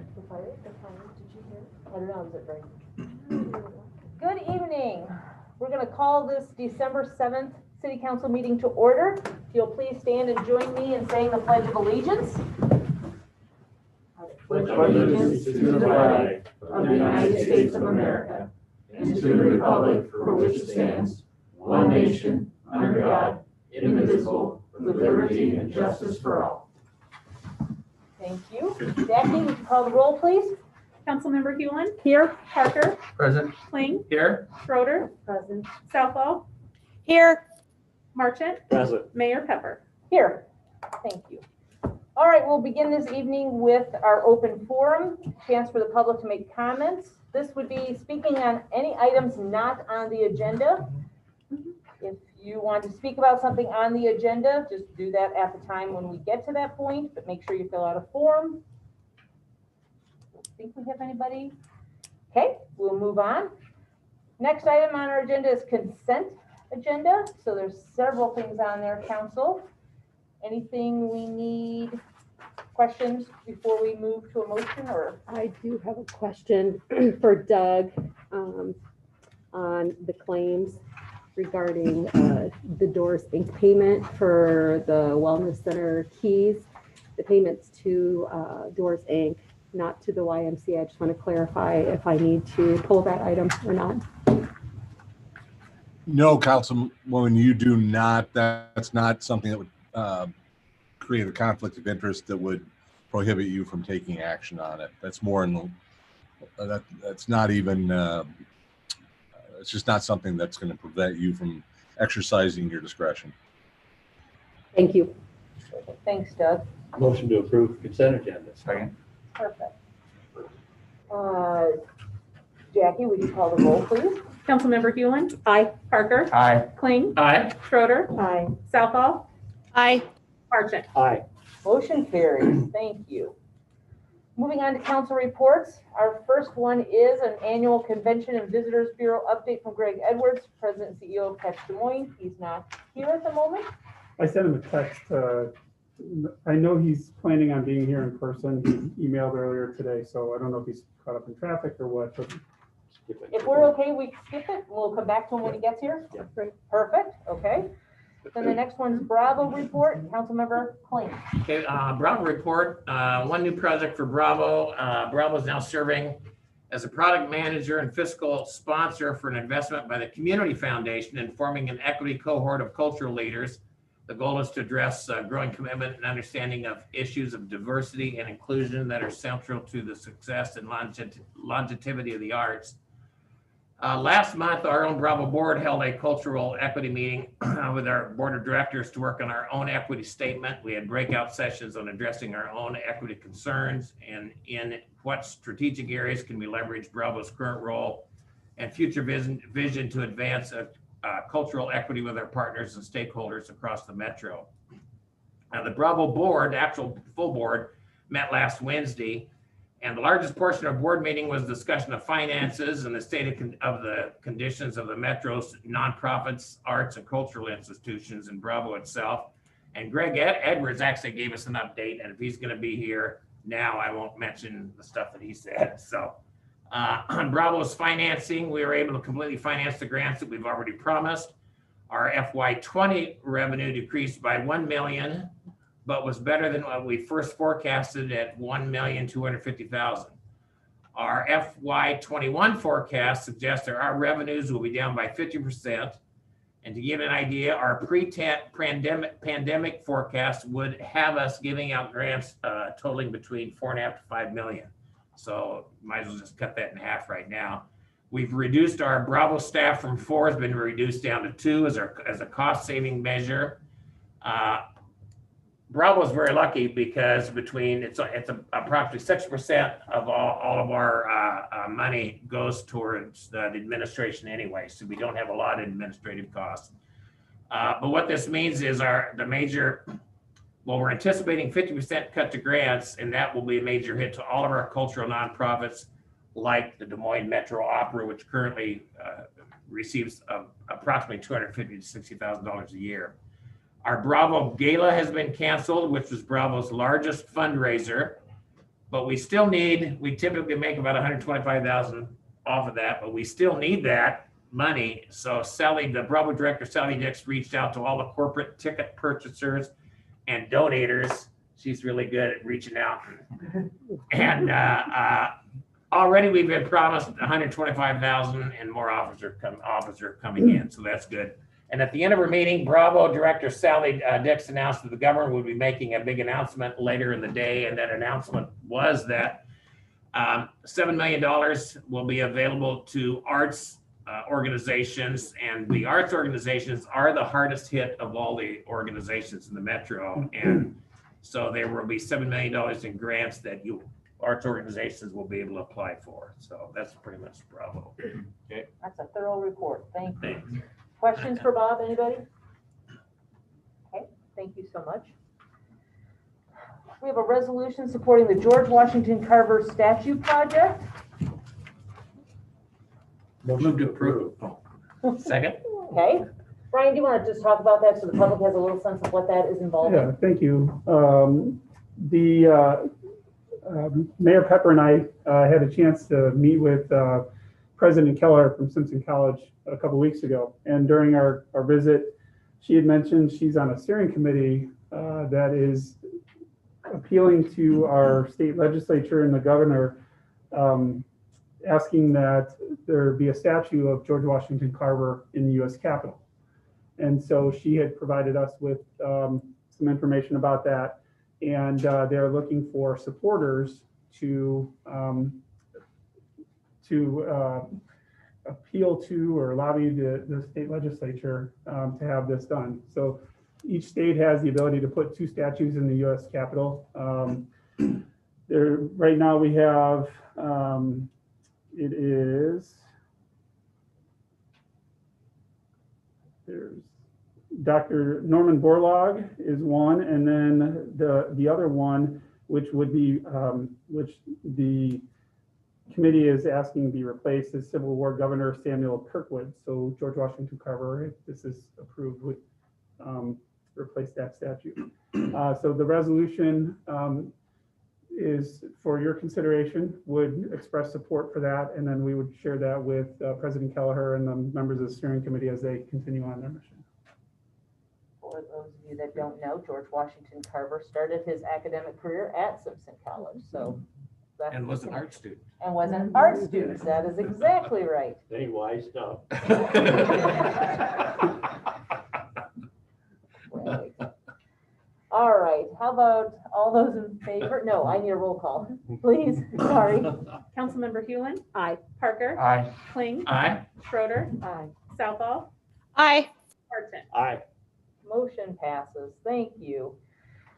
Did you hear? I don't know, is it right? Good evening. We're going to call this December 7th City Council meeting to order. If you'll please stand and join me in saying the Pledge of Allegiance. Pledge allegiance to the flag of the United States of America and to the republic for which it stands, one nation, under God, indivisible, with liberty and justice for all. Thank you. Jackie, would you call the roll, please? Councilmember Hewlin. Here. Parker. Present. Kling. Here. Schroeder. Present. Southall. Here. Marchant. Present. Mayor Pepper. Here. Thank you. All right, we'll begin this evening with our open forum, chance for the public to make comments. This would be speaking on any items not on the agenda. If you want to speak about something on the agenda, just do that at the time when we get to that point, but make sure you fill out a form. I think we have anybody. Okay, we'll move on. Next item on our agenda is consent agenda. So there's several things on there, council. Anything we need, questions before we move to a motion? Or I do have a question for Doug on the claims regarding the Doors Inc. payment for the Wellness Center keys. The payments to Doors Inc., not to the YMCA. I just want to clarify if I need to pull that item or not. No, Councilwoman, you do not. That's not something that would create a conflict of interest that would prohibit you from taking action on it. That's more in the, that's not even, it's just not something that's going to prevent you from exercising your discretion. Thank you. thanks, Doug. Motion to approve consent agenda. Second. Perfect. Jackie, would you call the roll, please? Councilmember Hewlin. Aye. Parker. Aye. Kling. Aye. Schroeder. Aye. Southall. Aye. Marchant. Aye. Motion carries. Thank you. Moving on to council reports. Our first one is an annual Convention and Visitors Bureau update from Greg Edwards, President and CEO of Catch Des Moines. He's not here at the moment. I sent him a text I know he's planning on being here in person. He emailed earlier today, so I don't know if he's caught up in traffic or what, but Skip it. If we're okay, we can skip it. We'll come back to him when he gets here. Yeah. Great. Perfect, okay. Then the next one's Bravo report, Councilmember Kling. Okay, Bravo report, one new project for Bravo. Bravo is now serving as a product manager and fiscal sponsor for an investment by the Community Foundation in forming an equity cohort of cultural leaders. The goal is to address growing commitment and understanding of issues of diversity and inclusion that are central to the success and longevity of the arts. Last month, our own Bravo board held a cultural equity meeting with our board of directors to work on our own equity statement. We had breakout sessions on addressing our own equity concerns and in what strategic areas can we leverage Bravo's current role and future vision to advance cultural equity with our partners and stakeholders across the metro. The Bravo board, the actual full board, met last Wednesday. And the largest portion of board meeting was discussion of finances and the state of the conditions of the metro's nonprofits, arts, and cultural institutions in Bravo itself. And Greg Edwards actually gave us an update, and if he's going to be here now, I won't mention the stuff that he said. So on Bravo's financing, we were able to completely finance the grants that we've already promised. Our FY20 revenue decreased by $1 million. But was better than what we first forecasted at $1,250,000. Our FY21 forecast suggests that our revenues will be down by 50%. And to give an idea, our pre-pandemic forecast would have us giving out grants totaling between $4.5 to $5 million. So might as well just cut that in half right now. We've reduced our Bravo staff from 4, has been reduced down to 2 as a cost saving measure. Bravo is very lucky because it's approximately 6% of all of our money goes towards the administration anyway, so we don't have a lot of administrative costs. But what this means is we're anticipating 50% cut to grants, and that will be a major hit to all of our cultural nonprofits, like the Des Moines Metro Opera, which currently receives approximately $250,000 to $60,000 a year. Our Bravo Gala has been canceled, which was Bravo's largest fundraiser, but we typically make about $125,000 off of that, but we still need that money. So the Bravo director, Sally Dix, reached out to all the corporate ticket purchasers and donators. She's really good at reaching out. And already we've been promised $125,000 and more offers are coming in, so that's good. And at the end of our meeting, Bravo Director Sally Dix announced that the governor would be making a big announcement later in the day. And that announcement was that $7 million will be available to arts organizations. And the arts organizations are the hardest hit of all the organizations in the metro. And so there will be $7 million in grants that arts organizations will be able to apply for. So that's pretty much Bravo. That's a thorough report. Thank you. Thanks. Questions for Bob, anybody? Okay, thank you so much. We have a resolution supporting the George Washington Carver statue project. Move to approve. Second. Okay. Brian, do you want to just talk about that so the public has a little sense of what that is involved in? yeah, thank you. Mayor Pepper and I had a chance to meet with President Keller from Simpson College a couple weeks ago. And during our visit, she had mentioned she's on a steering committee that is appealing to our state legislature and the governor, asking that there be a statue of George Washington Carver in the U.S. Capitol. And so she had provided us with some information about that. And they're looking for supporters to appeal to or lobby the state legislature to have this done. So each state has the ability to put 2 statues in the U.S. Capitol. Right now we have, there's Dr. Norman Borlaug is one, and then the other one, which would be, which the committee is asking to be replaced, is Civil War Governor Samuel Kirkwood. So George Washington Carver, if this is approved, would replace that statute. So the resolution is for your consideration, would express support for that, and then we would share that with President Kelleher and the members of the steering committee as they continue on their mission. For those of you that don't know, George Washington Carver started his academic career at Simpson College, so. And was an art student. And was an art student, that is exactly right. Then he wised up. Right. All right, how about all those in favor? No, I need a roll call, please, sorry. Councilmember Hewlin, Aye. Parker, Aye. Kling, Aye. Schroeder, Aye. Southall, Aye. Marchant. Aye. Motion passes, thank you.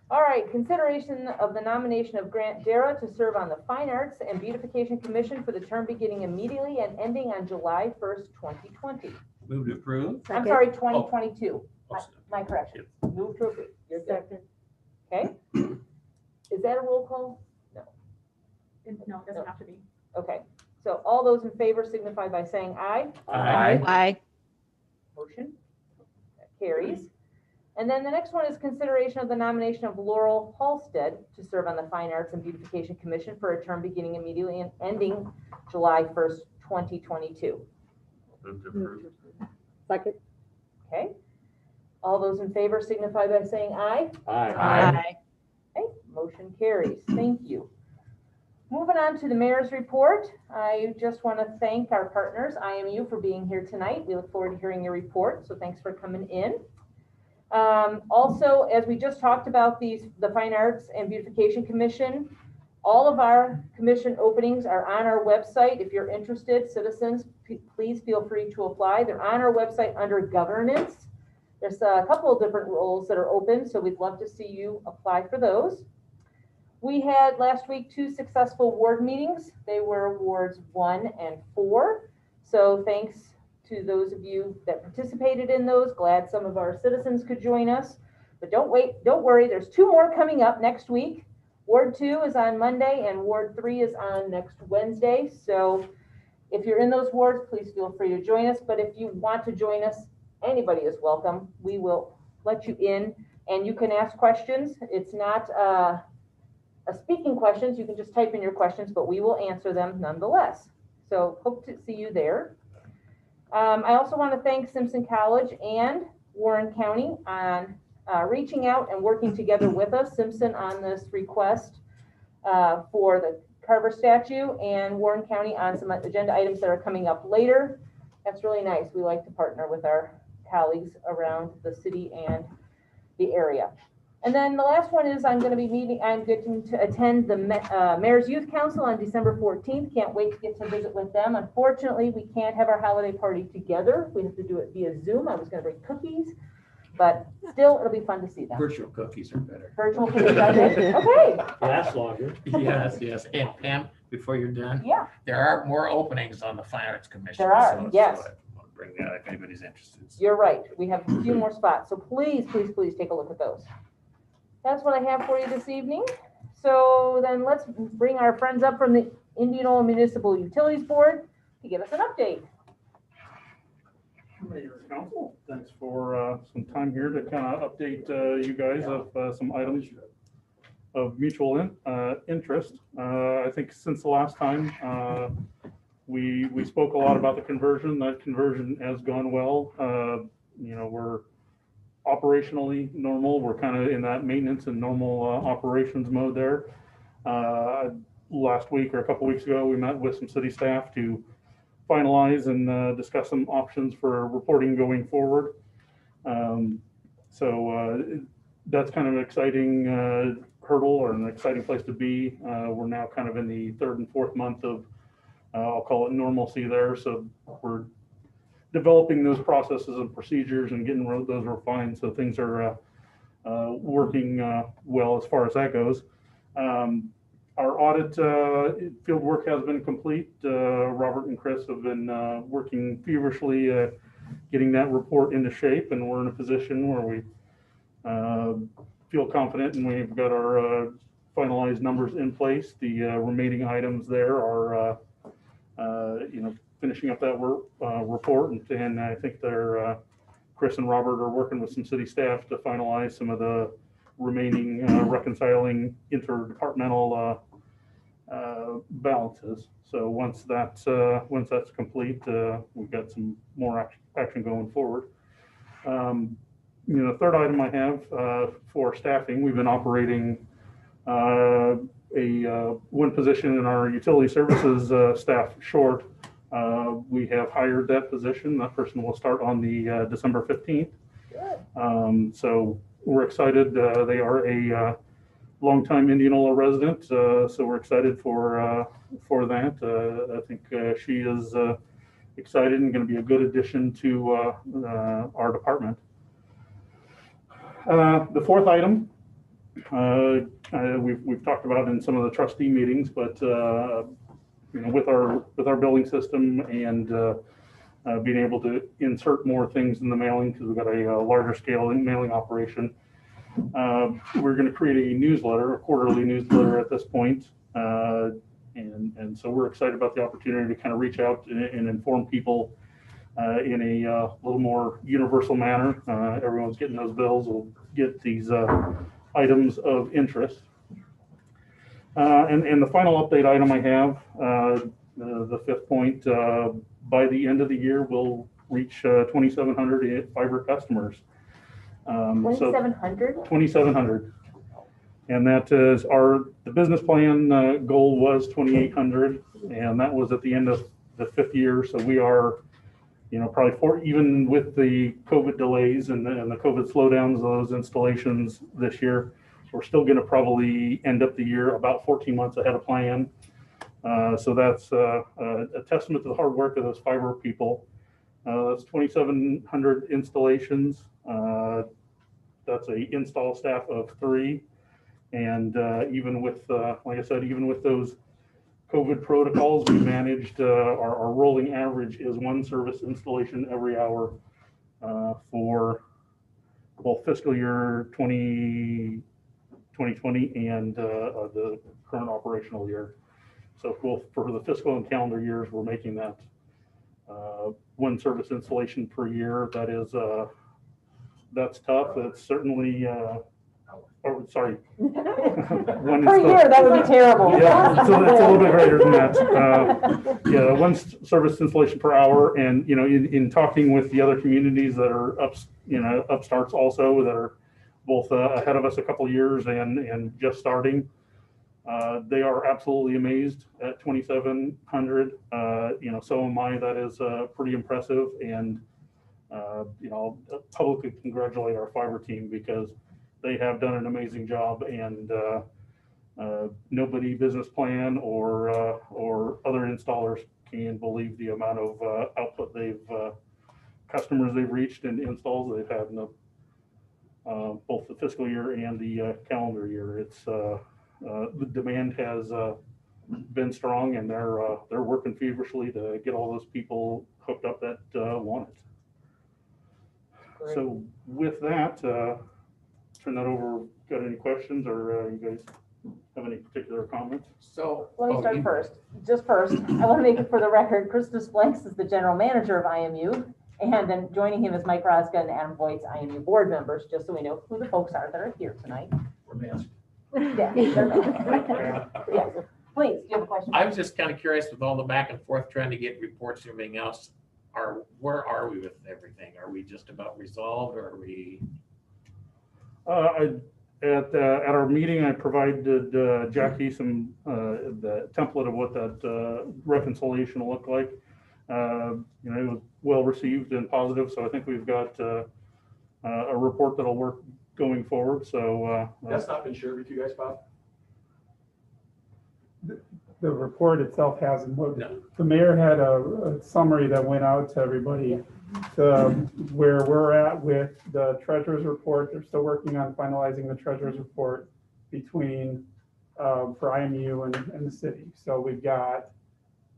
All right, consideration of the nomination of Grant Dara to serve on the Fine Arts and Beautification Commission for the term beginning immediately and ending on July 1st, 2020. Move to approve. I'm Second. sorry, 2022. Oh, My correction. Move to approve. You're good. Second. Okay. Is that a roll call? No, it doesn't have to be. Okay. So all those in favor signify by saying aye. Aye. Aye. Motion that carries. And then the next one is consideration of the nomination of Laurel Halstead to serve on the Fine Arts and Beautification Commission for a term beginning immediately and ending July 1st, 2022. Move to approve. Second. Okay. All those in favor signify by saying aye. Aye. Aye. Okay, motion carries. Thank you. Moving on to the mayor's report. I just want to thank our partners, IMU, for being here tonight. We look forward to hearing your report, so thanks for coming in. Also, as we just talked about the Fine Arts and Beautification Commission, all of our commission openings are on our website. If you're interested, citizens, please feel free to apply. They're on our website under governance. There's a couple of different roles that are open, so we'd love to see you apply for those. We had last week 2 successful ward meetings. They were wards 1 and 4. So thanks to those of you that participated in those. Glad some of our citizens could join us. But don't worry, there's 2 more coming up next week. Ward 2 is on Monday and Ward 3 is on next Wednesday. So if you're in those wards, please feel free to join us. But if you want to join us, anybody is welcome. We will let you in and you can ask questions. It's not a speaking questions. You can just type in your questions, but we will answer them nonetheless. So hope to see you there. I also want to thank Simpson College and Warren County on reaching out and working together with us. Simpson on this request for the Carver statue and Warren County on some agenda items that are coming up later. That's really nice. We like to partner with our colleagues around the city and the area. And then the last one is I'm getting to attend the Mayor's Youth Council on December 14th. Can't wait to get to visit with them. Unfortunately, we can't have our holiday party together. We have to do it via Zoom. I was going to bring cookies, but still, it'll be fun to see them. Virtual cookies are better. Virtual cookies, okay. Last longer. Yes, yes. And Pam, before you're done, Yeah, there are more openings on the Fine Arts Commission. There are, so yes. I want to bring that up if anybody's interested. you're right. We have a few more spots. So please, please, please take a look at those. That's what I have for you this evening. So then let's bring our friends up from the Indianola Municipal Utilities Board to give us an update. Mayor and Council, thanks for some time here to kind of update you guys of some items of mutual interest. I think since the last time we spoke a lot about the conversion. That conversion has gone well. We're operationally normal. We're kind of in that maintenance and normal operations mode there. Last week or a couple weeks ago, we met with some city staff to finalize and discuss some options for reporting going forward. That's kind of an exciting hurdle or an exciting place to be. We're now kind of in the 3rd and 4th month of, I'll call it normalcy there. So we're developing those processes and procedures and getting those refined. So things are working well as far as that goes. Our audit field work has been complete. Robert and Chris have been working feverishly getting that report into shape, and we're in a position where we feel confident and we've got our finalized numbers in place. The remaining items there are, finishing up that report, and I think they're Chris and Robert are working with some city staff to finalize some of the remaining reconciling interdepartmental balances. So once that's complete, we've got some more action going forward. The third item I have for staffing, we've been operating one position in our utility services staff short. We have hired that position. That person will start on the December 15th. So we're excited. They are a longtime Indianola resident, so we're excited for that. I think she is excited and going to be a good addition to our department. The fourth item we've talked about in some of the trustee meetings, but with our billing system and being able to insert more things in the mailing because we've got a larger scale mailing operation. We're going to create a newsletter, a quarterly newsletter at this point. And so we're excited about the opportunity to kind of reach out and inform people in a little more universal manner. Everyone's getting those bills. We'll get these items of interest. And the final update item I have, the fifth point, by the end of the year, we'll reach 2,700 fiber customers. 2,700? 2,700. And that is the business plan goal was 2,800, and that was at the end of the fifth year. So we are, probably even with the COVID delays and the COVID slowdowns of those installations this year, we're still going to probably end up the year about 14 months ahead of plan. So that's a testament to the hard work of those fiber people. That's 2,700 installations. That's a install staff of 3. And even with, like I said, even with those COVID protocols, we managed our rolling average is 1 service installation every hour for both fiscal year 2020 and the current operational year. So for the fiscal and calendar years, we're making that 1 service installation per year. That is, that's tough. It's certainly, sorry. Per year, that would be terrible. Yeah, it's a little bit greater than that. Yeah, 1 service installation per hour. And, in talking with the other communities that are upstarts also that are both ahead of us a couple of years and just starting, they are absolutely amazed at 2,700. So am I. That is pretty impressive. And, I'll publicly congratulate our fiber team because they have done an amazing job, and nobody business plan or other installers can believe the amount of output customers they've reached and installs they've had in both the fiscal year and the calendar year. It's the demand has been strong, and they're working feverishly to get all those people hooked up that want it. Great. So with that, turn that over. Got any questions, or you guys have any particular comments? So Let me start first. Just first, I want to make it for the record, Christus Blanks is the general manager of IMU, and then joining him is Mike Roska and Adam Voigt's IMU board members, just so we know who the folks are that are here tonight. we're masked. Yeah, they're masked. Yes. Please, do you have a question? I was just kind of curious with all the back and forth trying to get reports and everything else. Where are we with everything? Are we just about resolved, or are we? At our meeting, I provided Jackie some the template of what that reconciliation will look like. It was well received and positive, so I think we've got a report that'll work going forward. So that's not been shared with you guys, Bob? The report itself hasn't. No. The mayor had a summary that went out to everybody. Where we're at with the treasurer's report, they're still working on finalizing the treasurer's report between for IMU and the city. So we've got,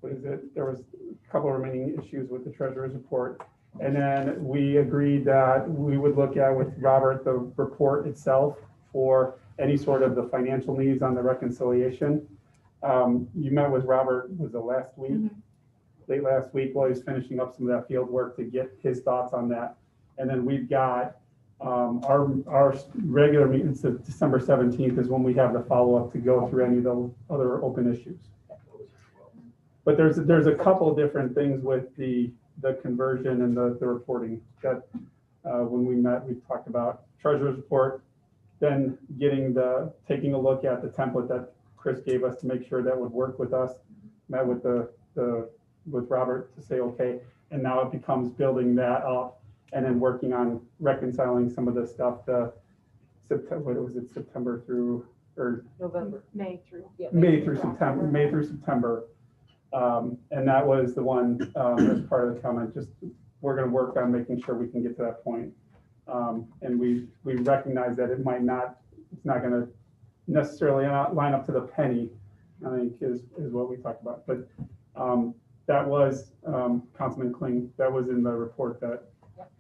there was a couple of remaining issues with the treasurer's report. And then we agreed that we would look at with Robert the report itself for any sort of the financial needs on the reconciliation. You met with Robert, was it last week? Late last week while he was finishing up some of that field work to get his thoughts on that. And then we've got our regular meetings of December 17th is when we have the follow-up to go through any of the other open issues. But there's a couple different things with the conversion and the reporting that when we met, we talked about treasurer's report, then taking a look at the template that Chris gave us to make sure that would work with us, met with with Robert to say, okay, and now it becomes building that up and then working on reconciling some of the stuff, September through, or November. May through. Yeah, May through September. And that was the one, as part of the comment, just we're going to work on making sure we can get to that point. And we recognize that it's not going to necessarily line up to the penny, I think is what we talked about. But that was, Councilman Kling, that was in the report that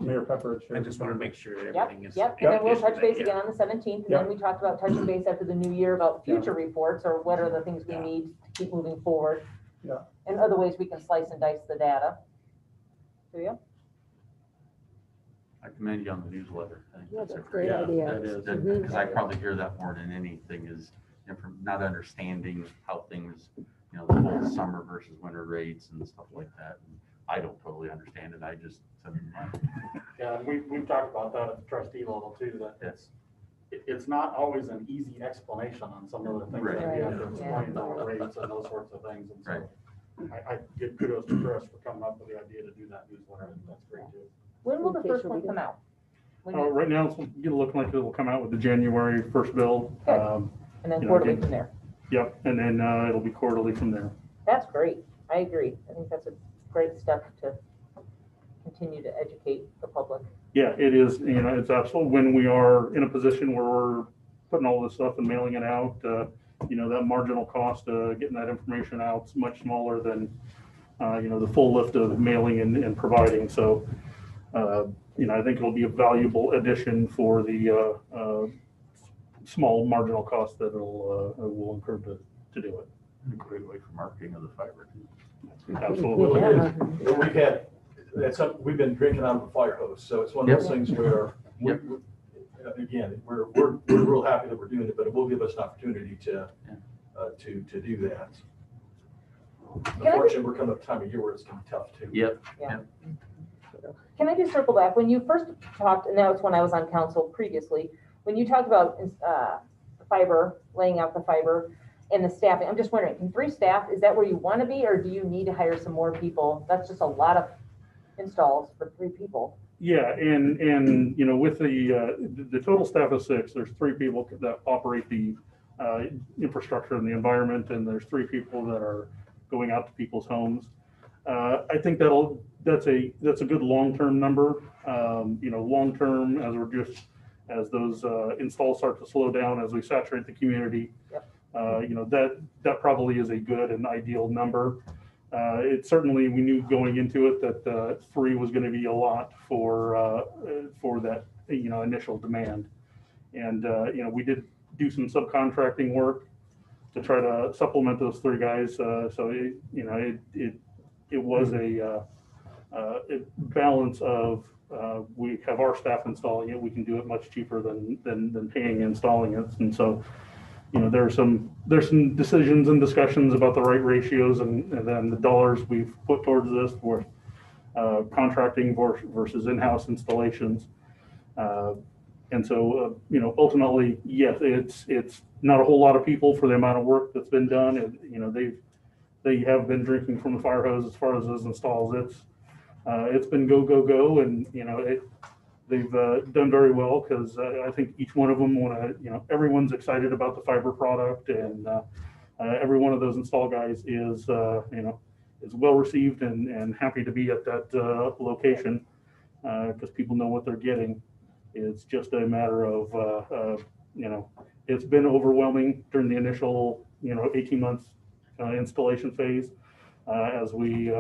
Mayor Pepper had shared. I just want to make sure Yep, everything is. yep, and then we'll touch base Yeah. again on the 17th, and then we talked about touching base after the new year about future reports, or what are the things we need to keep moving forward. Yeah. And other ways we can slice and dice the data. So, yeah, I commend you on the newsletter. I think Yeah, that's a that's a great idea. That is, Mhm. because I probably hear that more than anything is not understanding how things, the whole summer versus winter rates and stuff like that. And I don't totally understand it. I just, Yeah, and we've talked about that at the trustee level too, that it's not always an easy explanation on some of the things that we have to explain, the rates and those sorts of things. And so I give kudos to Chris for coming up with the idea to do that newsletter. I think that's great too. when will the first one come out? Right now, it's looking like it will come out with the January 1st bill. Good. And then you know, quarterly again- from there. Yep, and then it'll be quarterly from there. That's great. I agree. I think that's a great step to continue to educate the public. Yeah, it is, it's absolutely, when we are in a position where we're putting all this stuff and mailing it out, that marginal cost of getting that information out is much smaller than, the full lift of mailing and providing. So, I think it'll be a valuable addition for the small marginal cost that will incur to do it. a great way for marketing of the fiber. Absolutely. Yeah. We've been drinking out of the fire hose, so it's one of those things where, again, we're real happy that we're doing it, but it will give us an opportunity to do that. Unfortunately, we're coming up time of year where it's gonna be tough too. Yep. Can I just circle back? When you first talked, and that was when I was on council previously, when you talked about fiber, laying out the fiber and the staffing, I'm just wondering, can 3 staff, is that where you want to be, or do you need to hire some more people? That's just a lot of installs for 3 people. Yeah, and with the total staff of 6, there's 3 people that operate the infrastructure and the environment, and there's 3 people that are going out to people's homes. I think that's a good long-term number. Long-term, as those installs start to slow down, as we saturate the community, that probably is a good and ideal number. It certainly, we knew going into it that 3 was going to be a lot for that initial demand, and we did do some subcontracting work to try to supplement those 3 guys. So it was a balance of we have our staff installing it, we can do it much cheaper than paying and installing it, and so. There's some decisions and discussions about the right ratios and then the dollars we've put towards this for contracting versus in-house installations. And so, ultimately, yes, it's not a whole lot of people for the amount of work that's been done. And, they have been drinking from the fire hose as far as those installs. It's been go, and, they've done very well because I think each one of them everyone's excited about the fiber product, and every one of those install guys is well received and happy to be at that location because people know what they're getting. It's just a matter of it's been overwhelming during the initial 18 months installation phase. As we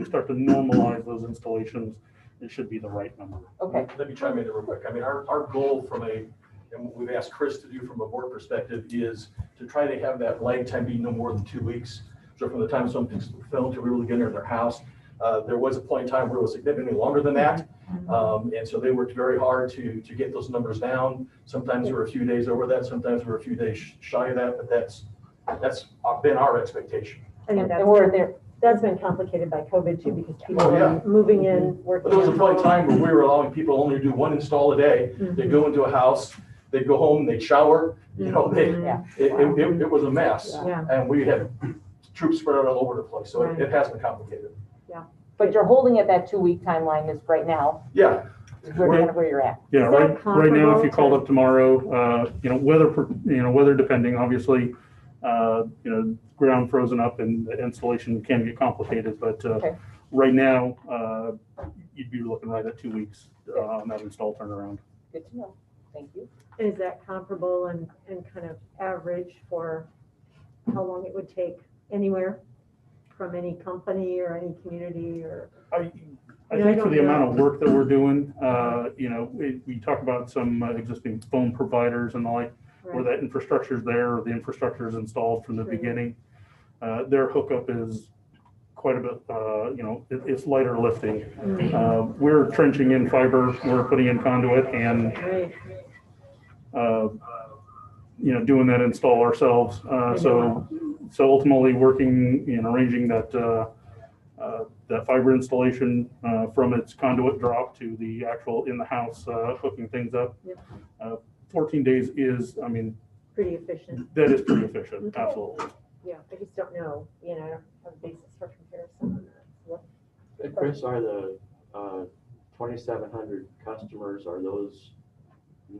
start to normalize those installations, it should be the right number. Okay. Let me chime in there real quick. I mean, our goal and what we've asked Chris to do from a board perspective is to try to have that lag time be no more than 2 weeks. So from the time something's filmed to really get into their house, There was a point in time where it was significantly longer than that. And so they worked very hard to get those numbers down. Sometimes we're a few days over that, sometimes we're a few days shy of that, but that's been our expectation. And And that's we're been, there. that's been complicated by COVID too, because people Oh, yeah. are moving in, working. But there was a at point in home. time where we were allowing people only to do one install a day. They'd go into a house, they'd go home, they'd shower, Yeah. it was a mess. Yeah. And we had troops spread out all over the place, so Right. it has been complicated. But you're holding at that 2-week timeline is right now, Yeah, is where kind of where you're at. Yeah, Is that right now, if you comparable called to- up tomorrow, weather depending, obviously, ground frozen up and the installation can get complicated, but Okay. right now, you'd be looking right at 2 weeks on that install turnaround. Good to know. Thank you. And is that comparable and kind of average for how long it would take anywhere from any company or any community or? I I think for don't the amount of know. work that we're doing, we talk about some existing phone providers and the like, where that infrastructure is there, or the infrastructure is installed from the Right. beginning. Their hookup is quite a bit, it's lighter lifting. We're trenching in fiber, we're putting in conduit and, Right. doing that install ourselves. So ultimately working, arranging that fiber installation from its conduit drop to the actual in the house hooking things up. Yep. 14 days is, Pretty efficient. that is pretty efficient, Okay. absolutely. Yeah, I just don't know, I don't have a basis for comparison on that. So, Chris, are the 2,700 customers, are those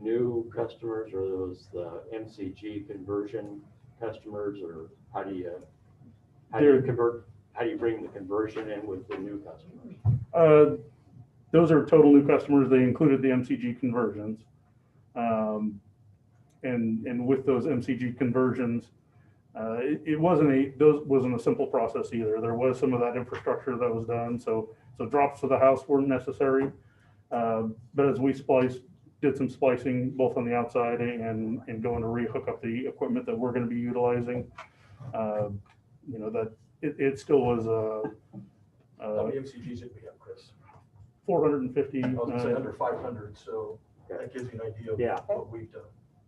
new customers, or are those the MCG conversion customers, or how do you convert, how do you bring the conversion in with the new customers? Those are total new customers. They included the MCG conversions. And with those MCG conversions, it wasn't a simple process either. There was some of that infrastructure that was done. So drops to the house weren't necessary. But as we did some splicing both on the outside and going to re-hook up the equipment that we're going to be utilizing, that it still was how many MCGs did we have, Chris? 450. I was gonna say under 500, so that gives you an idea Yeah. of what we've done.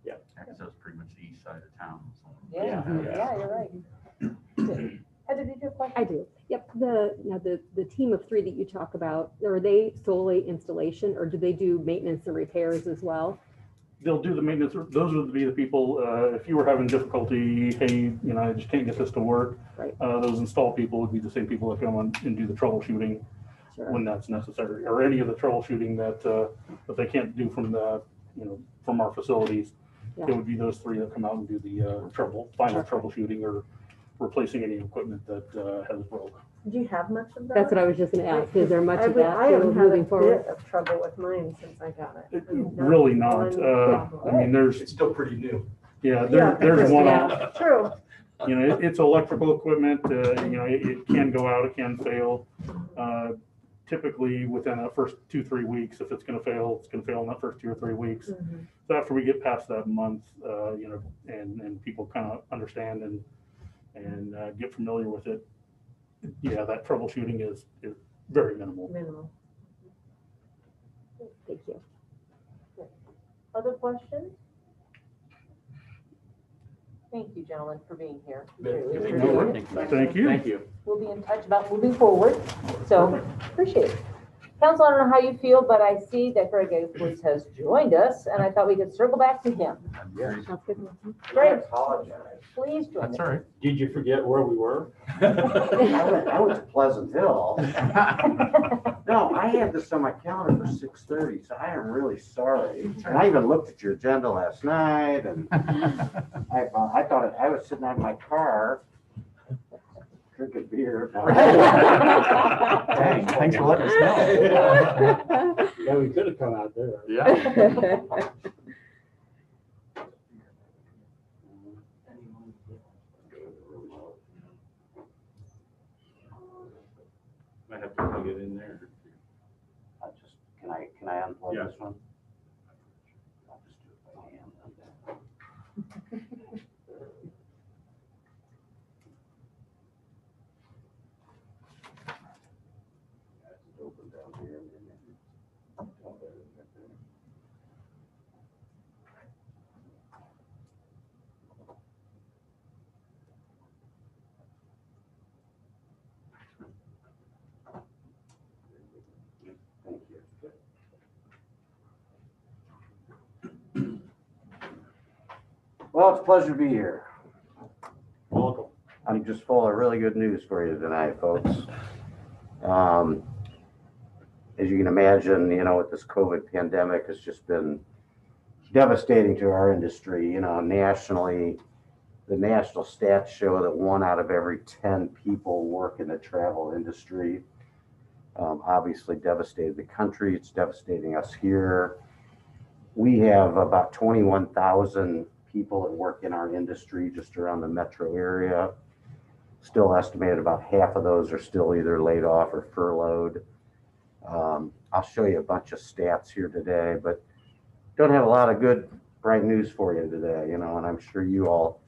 Yeah, 'cause that was pretty much the east side of town. So. Yeah, you're right. Heather, did you have a question? I do. Yep. The team of 3 that you talk about, are they solely installation, or do they do maintenance and repairs as well? They'll do the maintenance. Those would be the people, if you were having difficulty, hey, I just can't get this to work. Right. Those install people would be the same people that come on and do the troubleshooting Sure. when that's necessary, or any of the troubleshooting that they can't do from from our facilities. Yeah. It would be those 3 that come out and do the final troubleshooting or replacing any equipment that has broke. do you have much of that? That's what I was just going to ask. Is there much of that I haven't had a moving forward? bit of trouble with mine since I got it. I mean, Really not. one I mean, It's still pretty new. there's Yeah. one Yeah. off. True. It's electrical equipment, it can go out, it can fail. Typically within that first 2-3 weeks, if it's gonna fail in that first 2 or 3 weeks. Mhm. So after we get past that month, and people kind of understand and get familiar with it, that troubleshooting is very minimal. Minimal. Thank you. Other questions? Thank you, gentlemen, for being here. Really Thank appreciate it. Thank you. Thank you. We'll be in touch about moving forward, so appreciate it. Council, I don't know how you feel, but I see that Greg Akewood has joined us, and I thought we could circle back to him. Sounds good. Greg, please join us. That's all right. Did you forget where we were? I went to Pleasant Hill. No, I had this on my calendar for 6:30, so I am really sorry. And I even looked at your agenda last night, and I thought I was sitting out in my car drinking beer. Thanks for letting us know. Yeah, we could have come out there. Yeah. Might have to plug it in there. Can I unplug Yeah. this one? I'll just do it by hand. Well, it's a pleasure to be here. Welcome. I'm just full of really good news for you tonight, folks. Um, as you can imagine, with this COVID pandemic, it's just been devastating to our industry. Nationally, the national stats show that 1 out of every 10 people work in the travel industry. Obviously devastated the country. It's devastating us here. We have about 21,000 people that work in our industry just around the metro area. Still estimated about half of those are still either laid off or furloughed. I'll show you a bunch of stats here today, but don't have a lot of good, bright news for you today, and I'm sure you all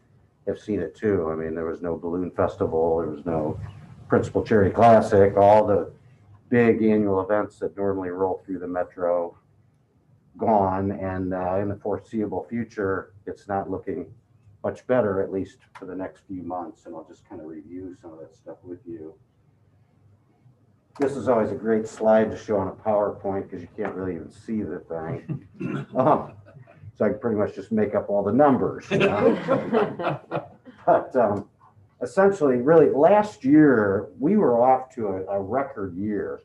have seen it too. I mean, there was no balloon festival, there was no Principal Charity Classic, all the big annual events that normally roll through the metro gone, and in the foreseeable future, it's not looking much better, at least for the next few months. And I'll just kind of review some of that stuff with you. This is always a great slide to show on a PowerPoint because you can't really even see the thing. So I can pretty much just make up all the numbers. But essentially, really, last year, we were off to a record year.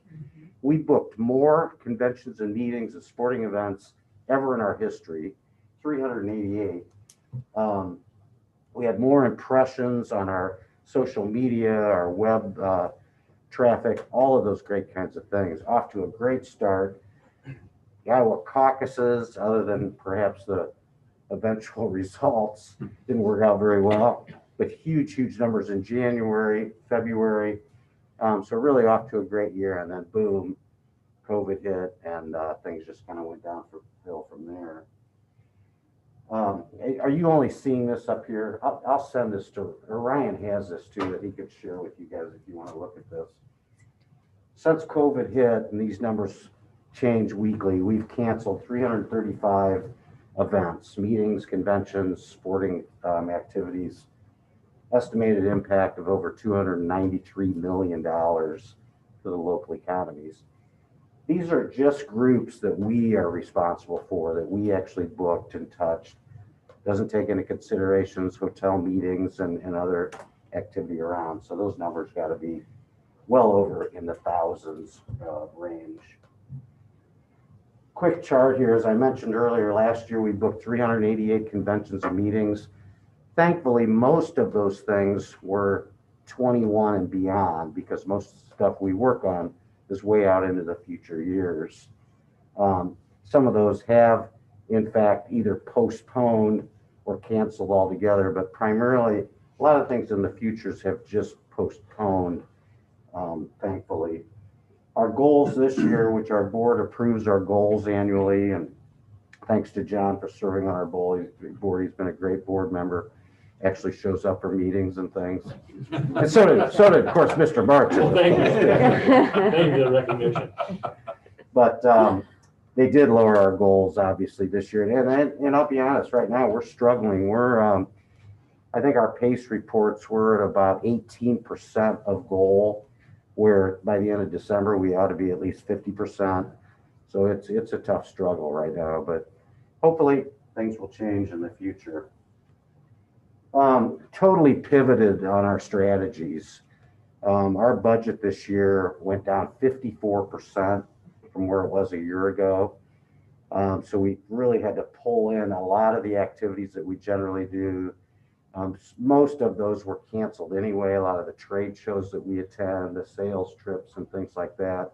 We booked more conventions and meetings and sporting events ever in our history, 388. We had more impressions on our social media, our web traffic, all of those great kinds of things. Off to a great start. The Iowa caucuses, other than perhaps the eventual results, didn't work out very well, but huge, huge numbers in January, February. So really off to a great year, and then boom, COVID hit, and things just kind of went downhill from there. Are you only seeing this up here? I'll send this to Ryan. Has this too that he could share with you guys if you want to look at this. Since COVID hit and these numbers change weekly, we've canceled 335 events, meetings, conventions, sporting activities. Estimated impact of over $293 million for the local economies. These are just groups that we are responsible for, that we actually booked and touched. Doesn't take into considerations hotel meetings and other activity around. So those numbers got to be well over in the thousands range. Quick chart here. As I mentioned earlier, last year we booked 388 conventions and meetings. Thankfully, most of those things were 21 and beyond, because most stuff we work on is way out into the future years. Some of those have, in fact, either postponed or canceled altogether, but primarily a lot of things in the futures have just postponed, thankfully. Our goals this year, which our board approves our goals annually, and thanks to John for serving on our board, he's been a great board member. Actually shows up for meetings and things. And so did, of course, Mr. March. Well, thank you. Thank you for the recognition. But they did lower our goals, obviously, this year. And I'll be honest, right now, we're struggling. I think our PACE reports were at about 18% of goal, where by the end of December, we ought to be at least 50%. So it's a tough struggle right now, but hopefully things will change in the future. Totally pivoted on our strategies. Our budget this year went down 54% from where it was a year ago. So we really had to pull in a lot of the activities that we generally do. Most of those were canceled anyway. A lot of the trade shows that we attend, the sales trips and things like that.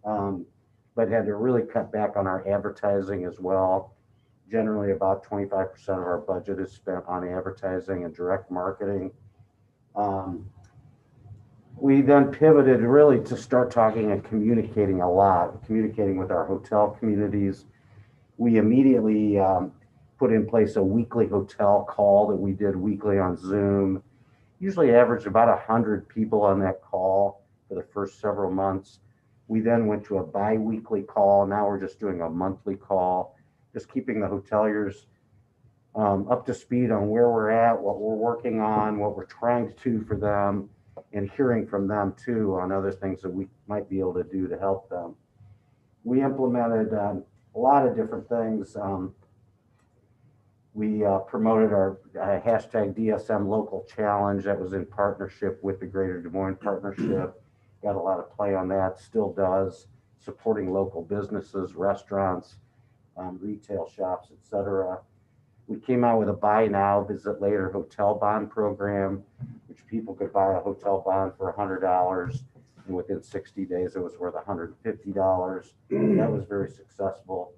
But had to really cut back on our advertising as well. Generally, about 25% of our budget is spent on advertising and direct marketing. We then pivoted really to start talking and communicating a lot, communicating with our hotel communities. We immediately put in place a weekly hotel call that we did weekly on Zoom. Usually averaged about 100 people on that call for the first several months. We then went to a bi-weekly call. Now we're just doing a monthly call. Just keeping the hoteliers up to speed on where we're at, what we're working on, what we're trying to do for them, and hearing from them too on other things that we might be able to do to help them. We implemented a lot of different things. We promoted our hashtag DSM local challenge that was in partnership with the Greater Des Moines Partnership. Got a lot of play on that, still does, supporting local businesses, restaurants, retail shops, etc. We came out with a buy now, visit later hotel bond program, which people could buy a hotel bond for $100. And within 60 days, it was worth $150. That was very successful.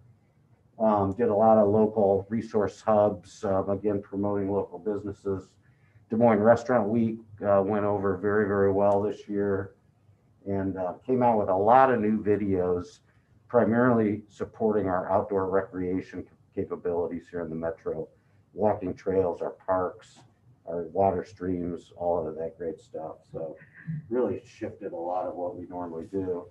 Did a lot of local resource hubs, again, promoting local businesses. Des Moines Restaurant Week went over very, very well this year, and came out with a lot of new videos, primarily supporting our outdoor recreation capabilities here in the metro, walking trails, our parks, our water streams, all of that great stuff. So really shifted a lot of what we normally do.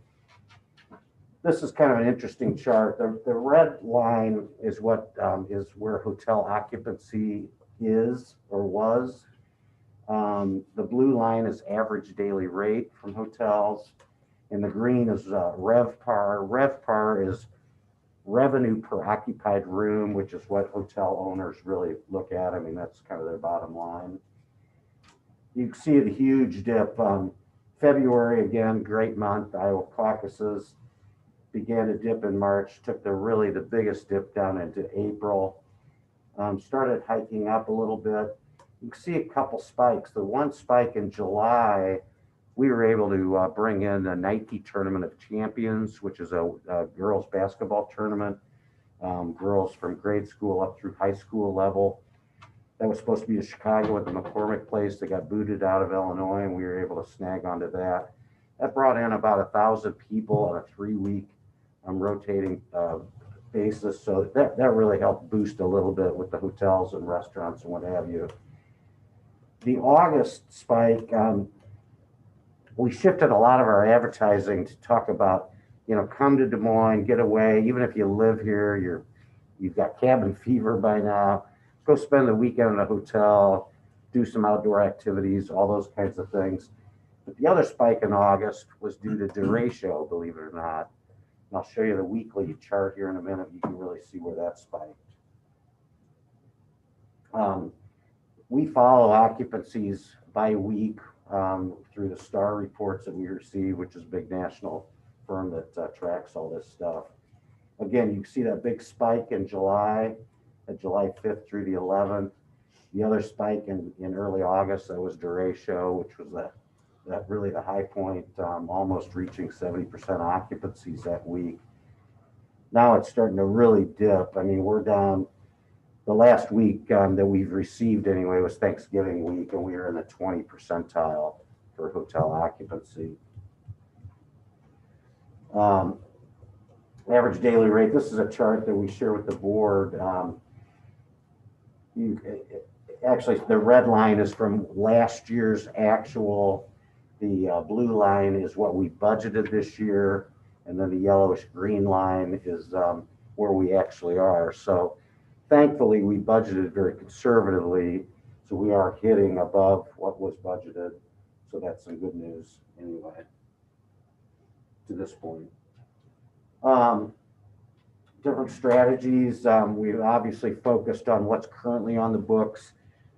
This is kind of an interesting chart. The red line is what is where hotel occupancy is or was. The blue line is average daily rate from hotels, and the green is RevPAR. RevPAR is revenue per occupied room, which is what hotel owners really look at. I mean, that's kind of their bottom line. You can see the huge dip. February, again, great month. Iowa caucuses began to dip in March, took the biggest dip down into April. Started hiking up a little bit. You can see a couple spikes. The one spike in July, we were able to bring in the Nike Tournament of Champions, which is a girls basketball tournament, girls from grade school up through high school level. That was supposed to be in Chicago at the McCormick Place. They got booted out of Illinois, and we were able to snag onto that. That brought in about 1,000 people on a 3-week rotating basis. So that really helped boost a little bit with the hotels and restaurants and what have you. The August spike, we shifted a lot of our advertising to talk about, come to Des Moines, get away. Even if you live here, you've got cabin fever by now. Go spend the weekend in a hotel, do some outdoor activities, all those kinds of things. But the other spike in August was due to derecho, believe it or not. And I'll show you the weekly chart here in a minute. You can really see where that spiked. We follow occupancies by week through the STAR reports that we receive, which is a big national firm that tracks all this stuff. Again, you see that big spike in July, July 5th through the 11th. The other spike in early August, that was derecho, which was that really the high point, almost reaching 70% occupancies that week. Now it's starting to really dip. I mean, we're down. The last week that we've received anyway was Thanksgiving week, and we were in the 20 percentile for hotel occupancy. Average daily rate. This is a chart that we share with the board. Actually, the red line is from last year's actual. The blue line is what we budgeted this year, and then the yellowish green line is where we actually are. So thankfully, we budgeted very conservatively, so we are hitting above what was budgeted. So that's some good news anyway to this point. Different strategies. We've obviously focused on what's currently on the books.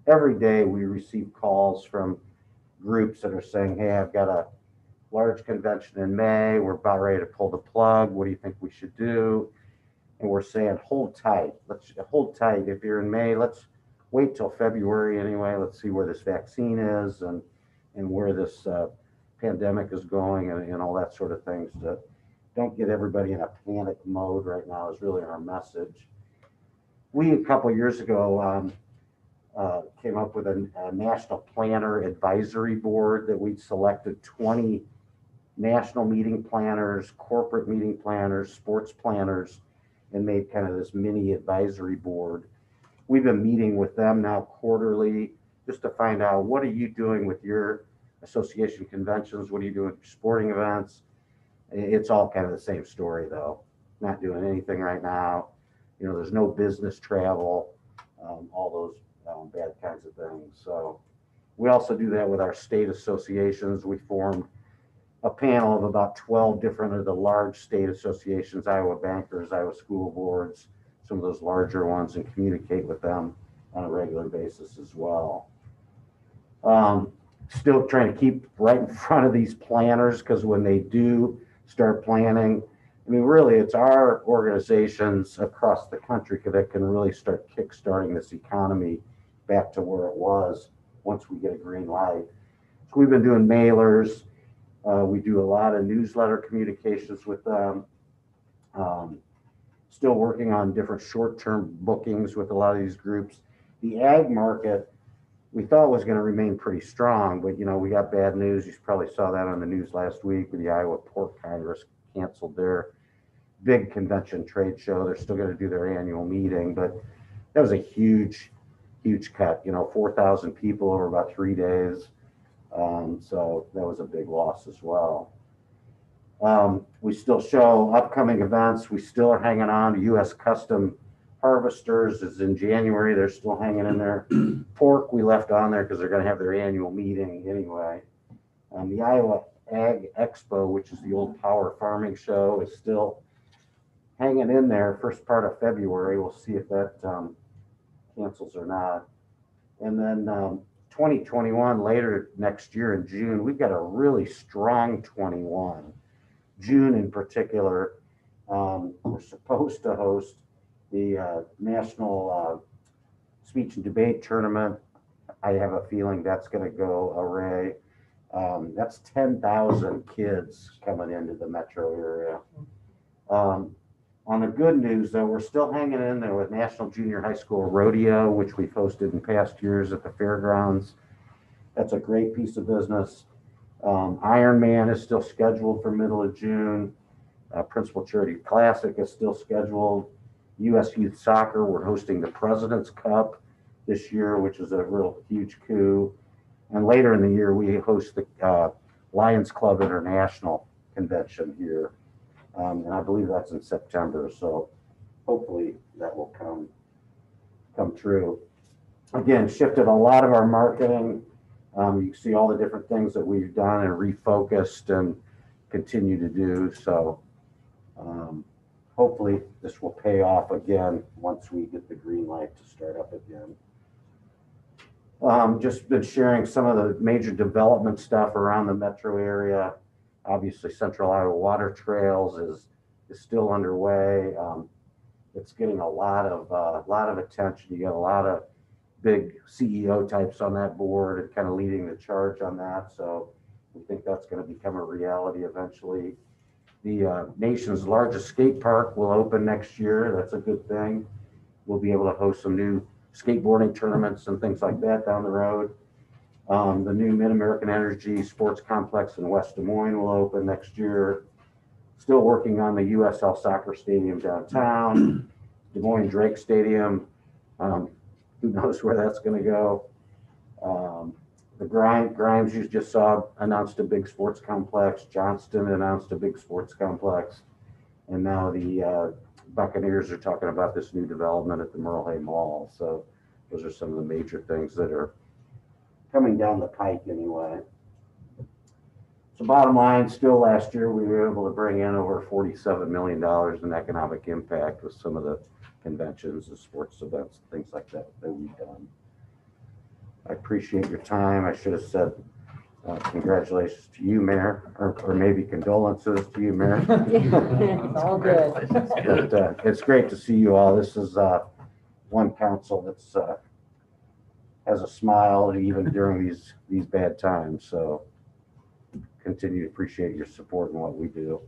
Every day we receive calls from groups that are saying, hey, I've got a large convention in May. We're about ready to pull the plug. What do you think we should do? And we're saying, hold tight. Let's hold tight. If you're in May, let's wait till February anyway. Let's see where this vaccine is and where this pandemic is going and all that sort of things. Don't get everybody in a panic mode right now is really our message. We, a couple years ago, came up with a national planner advisory board that we'd selected 20 national meeting planners, corporate meeting planners, sports planners, and made kind of this mini advisory board. We've been meeting with them now quarterly just to find out, what are you doing with your association conventions? What are you doing with sporting events? It's all kind of the same story though. Not doing anything right now. There's no business travel, all those bad kinds of things. So we also do that with our state associations. We formed a panel of about 12 different of the large state associations, Iowa bankers, Iowa school boards, some of those larger ones and communicate with them on a regular basis as well. Still trying to keep right in front of these planners, because when they do start planning, I mean, really, it's our organizations across the country that can really start kickstarting this economy back to where it was once we get a green light. So we've been doing mailers. We do a lot of newsletter communications with them. Still working on different short-term bookings with a lot of these groups. The ag market, we thought was going to remain pretty strong, but we got bad news. You probably saw that on the news last week with the Iowa Pork Congress canceled their big convention trade show. They're still going to do their annual meeting, but that was a huge cut, 4,000 people over about 3 days. So that was a big loss as well. We still show upcoming events. We still are hanging on to U.S. Custom Harvesters is in January. They're still hanging in there. Pork we left on there because they're going to have their annual meeting anyway. The Iowa Ag Expo, which is the old power farming show, is still hanging in there first part of February. We'll see if that cancels or not. And then 2021, later next year in June, we've got a really strong 21. June in particular, we're supposed to host the National Speech and Debate Tournament. I have a feeling that's going to go array. That's 10,000 kids coming into the metro area. On the good news, though, we're still hanging in there with National Junior High School Rodeo, which we've hosted in past years at the fairgrounds. That's a great piece of business. Ironman is still scheduled for middle of June. Principal Charity Classic is still scheduled. U.S. Youth Soccer, we're hosting the President's Cup this year, which is a real huge coup. And later in the year, we host the Lions Club International Convention here. And I believe that's in September. So hopefully that will come true. Again, shifted a lot of our marketing. You see all the different things that we've done and refocused and continue to do. So hopefully this will pay off again once we get the green light to start up again. Just been sharing some of the major development stuff around the metro area. Obviously, Central Iowa Water Trails is still underway. It's getting a lot of attention. You get a lot of big CEO types on that board and kind of leading the charge on that. So we think that's going to become a reality eventually. The nation's largest skate park will open next year. That's a good thing. We'll be able to host some new skateboarding tournaments and things like that down the road. The new Mid-American Energy Sports Complex in West Des Moines will open next year. Still working on the USL Soccer Stadium downtown. Des Moines Drake Stadium. Who knows where that's going to go. The Grimes you just saw announced a big sports complex. Johnston announced a big sports complex. And now the Buccaneers are talking about this new development at the Merle Hay Mall. So those are some of the major things that are coming down the pike anyway. So bottom line, still last year we were able to bring in over $47 million in economic impact with some of the conventions and sports events, things like that we've done. I appreciate your time. I should have said congratulations to you, Mayor, or maybe condolences to you, Mayor. It's all good. But it's great to see you all. This is one council that's has a smile even during these bad times. So continue to appreciate your support in what we do.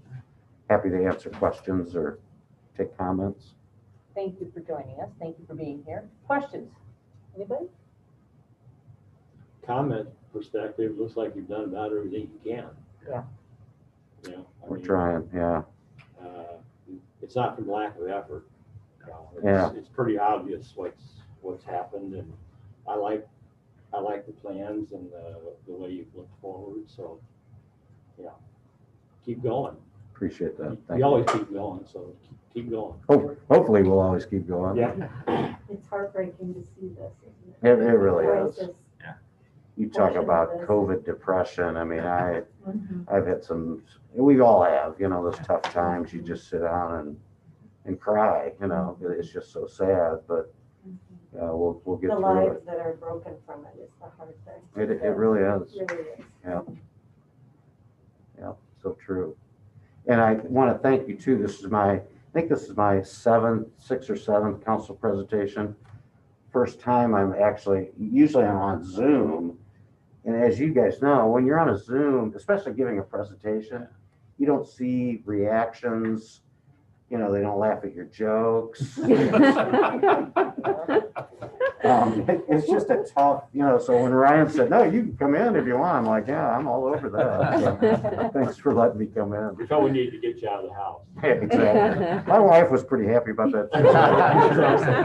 Happy to answer questions or take comments. Thank you for joining us. Thank you for being here. Questions? Anybody? Comment perspective, looks like you've done about everything you can. Yeah. We're trying, yeah. It's not from lack of effort. It's pretty obvious what's happened, and I like the plans and the way you've looked forward. So, yeah, keep going. Appreciate that. You always keep going, so keep going. Hopefully, we'll always keep going. Yeah. It's heartbreaking to see this, isn't It really is. Crisis. You talk about COVID depression. I mean, I've had some, we all have, those tough times. You just sit down and and cry, you know, it's just so sad, but we'll get The through lives it. that are broken from it is the hard thing. It really is. It really is. Yeah, so true. And I want to thank you too. I think this is my sixth or seventh council presentation. First time usually I'm on Zoom. And as you guys know, when you're on a Zoom, especially giving a presentation, you don't see reactions. You know, they don't laugh at your jokes. It's just a tough, you know, so when Ryan said, no, you can come in if you want, I'm like, yeah, I'm all over that. So, thanks for letting me come in. We felt we needed to get you out of the house. Yeah, exactly. My wife was pretty happy about that too.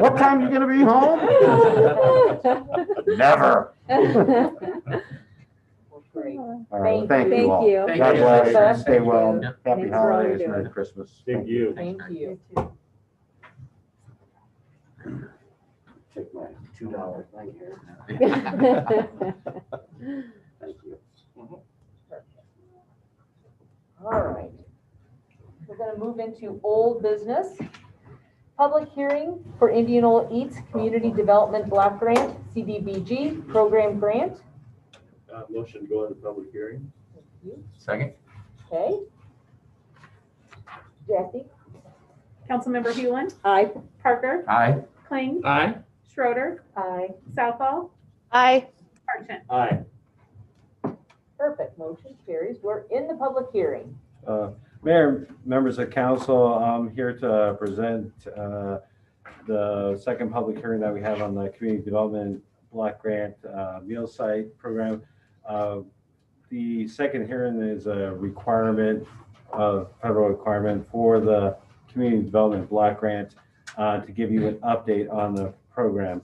What time you gonna be home? Never. Great. All right, Thank thank you all. you. Thank God you. bless Thank you. you. Stay well. Yep. Happy Thanks for all you're holidays. doing. Merry Christmas. Thank you. Thank you. You too. Take my $2 thing here. Thank you. All right. We're going to move into old business. Public hearing for Indianola Eats Community Development Block Grant, CDBG Program Grant. Motion to go into public hearing. Second? Okay. Jackie? Councilmember Hewland, Aye. Parker, Aye. Kling, Aye. Schroeder, Aye. Southall, Aye. Parton. Aye. Perfect. Motion carries. We're in the public hearing. Mayor, members of council, I'm here to present the second public hearing that we have on the Community Development Block Grant Meal Site Program. The second hearing is a requirement, federal requirement for the Community Development Block Grant to give you an update on the program.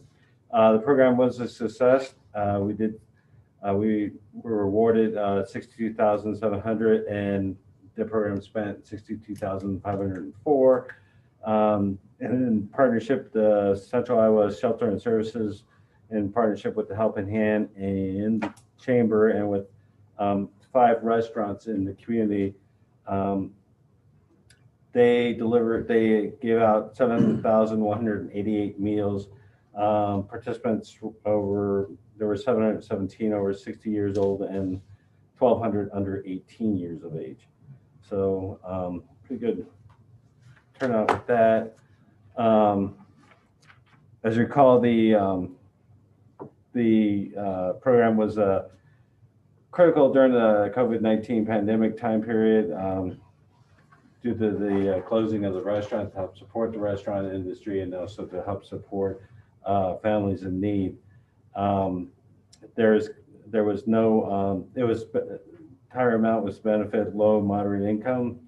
The program was a success. We were awarded $62,700 and the program spent $62,504. And in partnership, the Central Iowa Shelter and Services, in partnership with the Helping Hand and the Chamber and with 5 restaurants in the community, they gave out 7,188 meals. Participants there were 717 over 60 years old and 1,200 under 18 years of age. So pretty good turnout with that. As you recall, the program was critical during the COVID-19 pandemic time period due to the closing of the restaurant to help support the restaurant industry and also to help support families in need. There was no, entire amount was benefit low, moderate income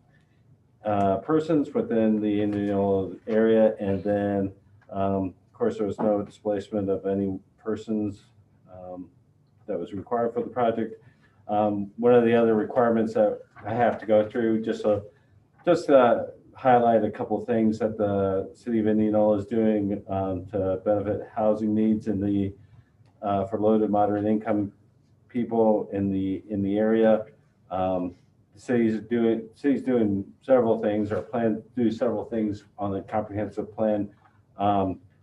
persons within the Indianola area. And then, of course, there was no displacement of any persons that was required for the project. One of the other requirements that I have to go through, just highlight a couple of things that the city of Indianola is doing to benefit housing needs in the for low to moderate income people in the area. The city's doing several things, or plan to do several things on the comprehensive plan.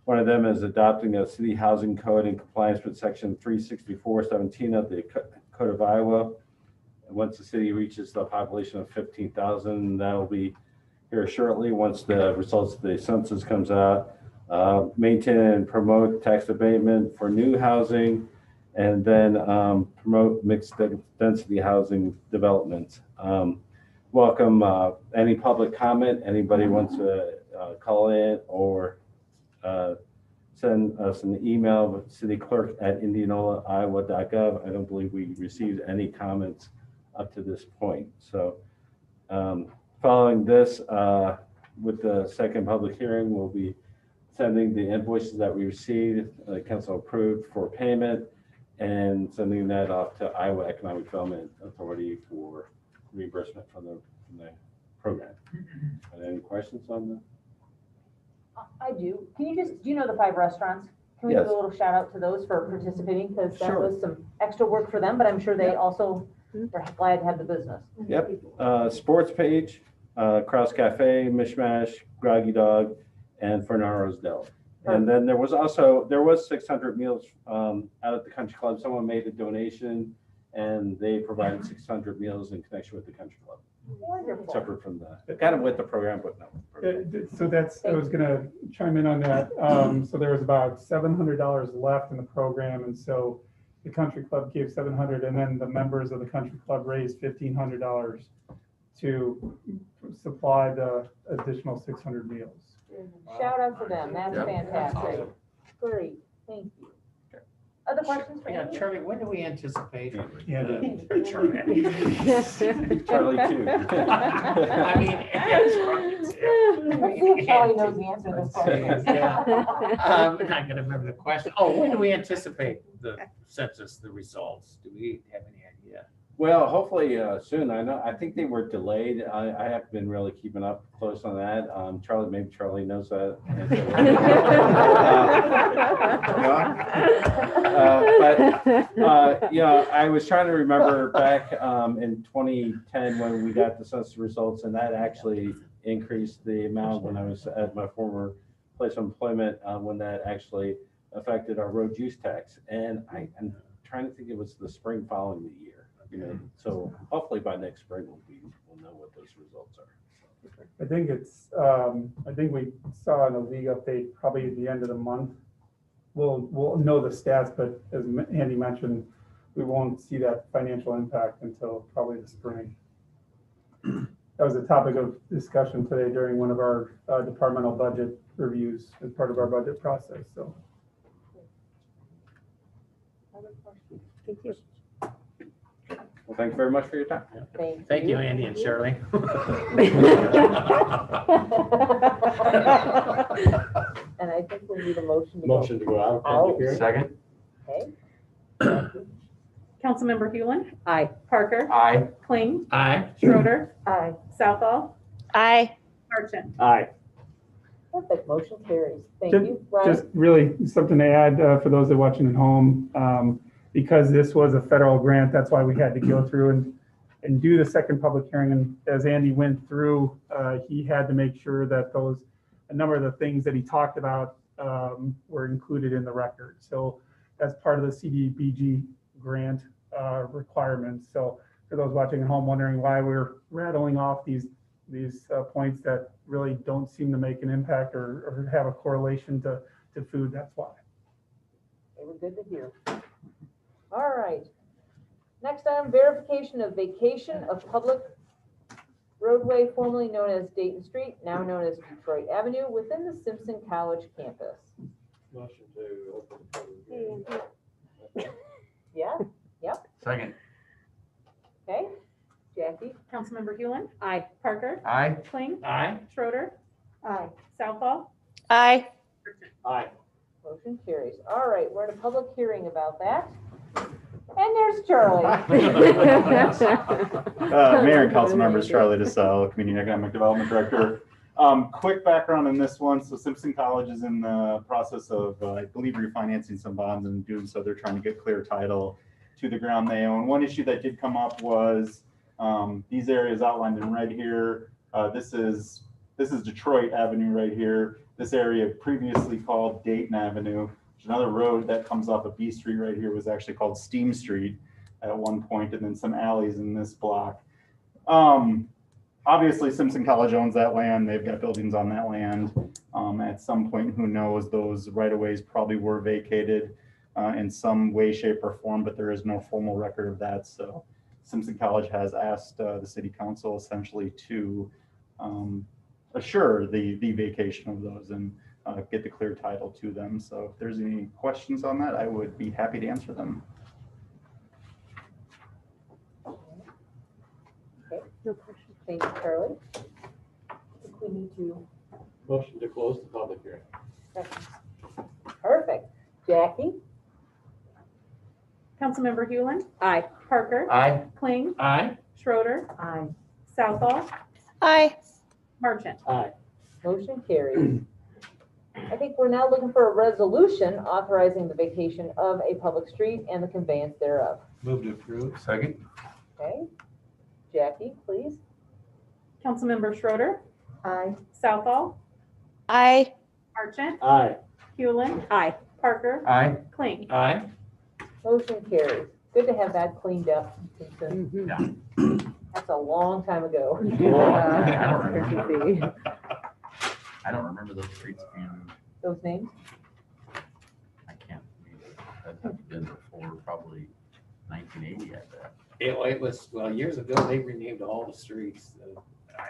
One of them is adopting a city housing code in compliance with section 364.17 of the Code of Iowa. And once the city reaches the population of 15,000, that will be here shortly once the results of the census comes out. Maintain and promote tax abatement for new housing, and then promote mixed density housing developments. Welcome any public comment. Anybody wants to call in or send us an email, cityclerk@indianolaiowa.gov. I don't believe we received any comments up to this point. So following this, with the second public hearing, we'll be sending the invoices that we received, the council approved for payment, and sending that off to Iowa Economic Development Authority for reimbursement from the program. Any questions on that? I do. Can you do you know the 5 restaurants? Can we Yes. do a little shout out to those for participating? Because that Sure. was some extra work for them, but I'm sure they also were glad to have the business. Yep. Sports Page, Kraus Cafe, Mishmash, Groggy Dog, and Fernardo's Deli. And then there was 600 meals out at the country club. Someone made a donation and they provided 600 meals in connection with the country club. Wonderful. Separate from the, kind of with the program, but no. So that's, I was gonna chime in on that. So there was about $700 left in the program, and so the country club gave 700, and then the members of the country club raised $1,500 to supply the additional 600 meals. Shout out to them. That's Yep. fantastic. Awesome. Great, thank you. Other questions for Yeah, Andy? Charlie, when do we anticipate? Yeah. Charlie. Charlie too. I mean, it's Let's see if Charlie knows the answer to this question. Yeah. I'm not gonna remember the question. Oh, when do we anticipate the census, the results? Do we have any idea? Well, hopefully soon. I think they were delayed. I have been really keeping up close on that. Maybe Charlie knows that. I was trying to remember back in 2010 when we got the census results, and that actually increased the amount when I was at my former place of employment, when that actually affected our road use tax. And I'm trying to think it was the spring following the year. So hopefully by next spring we'll know what those results are. I think I think we saw in a league update probably at the end of the month. We'll know the stats, but as Andy mentioned, we won't see that financial impact until probably the spring. That was a topic of discussion today during one of our departmental budget reviews as part of our budget process, so. Thank you. Well, thank you very much for your time. Thank you, Andy and Shirley. And I think we need a motion to go. Motion to go out of public hearing? Second? Okay. Councilmember Hewlin, Aye. Parker, Aye. Kling, Aye. Schroeder, Aye. Southall, Aye. Marchant. Aye. Perfect, motion carries. Thank Just- you. Ryan? Just really something to add for those that are watching at home. Because this was a federal grant, that's why we had to go through and do the second public hearing. And as Andy went through, he had to make sure that a number of the things that he talked about were included in the record. So that's part of the CDBG grant requirements. So for those watching at home wondering why we're rattling off these points that really don't seem to make an impact or have a correlation to food, that's why. They were good to hear. All right. Next item, verification of vacation of public roadway formerly known as Dayton Street, now known as Detroit Avenue, within the Simpson College campus. Motion to open the public hearing. Yeah, Second? okay. Jackie? Councilmember Hewlin, Aye. Parker, Aye. Kling, Aye. Schroeder, Aye. Southall, Aye. Aye. Motion carries. All right, we're in a public hearing about that. And there's Charlie. Mayor and council members, Charlie DeSalle, Community Economic Development Director. Quick background on this one. So Simpson College is in the process of, I believe, refinancing some bonds, and doing so they're trying to get clear title to the ground they own. One issue that did come up was these areas outlined in red here. This is Detroit Avenue right here. This area previously called Dayton Avenue. Another road that comes off of B Street right here was actually called Steam Street at one point, and then some alleys in this block. Obviously, Simpson College owns that land. They've got buildings on that land. At some point, who knows, those right-of-ways probably were vacated in some way, shape, or form, but there is no formal record of that. So Simpson College has asked the city council essentially to assure the vacation of those and get the clear title to them. So if there's any questions on that, I would be happy to answer them. Okay, no question. Thank you, Charlie. I think we need to. Motion to close the public hearing. Perfect. Jackie? Councilmember Hewlin, Aye. Parker, Aye. Kling, Aye. Schroeder, Aye. Southall, Aye. Marchant. Aye. Motion carries. I think we're now looking for a resolution authorizing the vacation of a public street and the conveyance thereof. Move to approve. Second? Okay. Jackie, please. Councilmember Schroeder, Aye. Southall, Aye. Marchant, Aye. Hewlin, Aye. Parker, Aye. Kling. Aye. Motion carries. Good to have that cleaned up. That's a long time ago. I don't remember. I don't remember those streets being, Those names? I can't, that have been before probably 1980, I bet. It was, well, years ago, they renamed all the streets.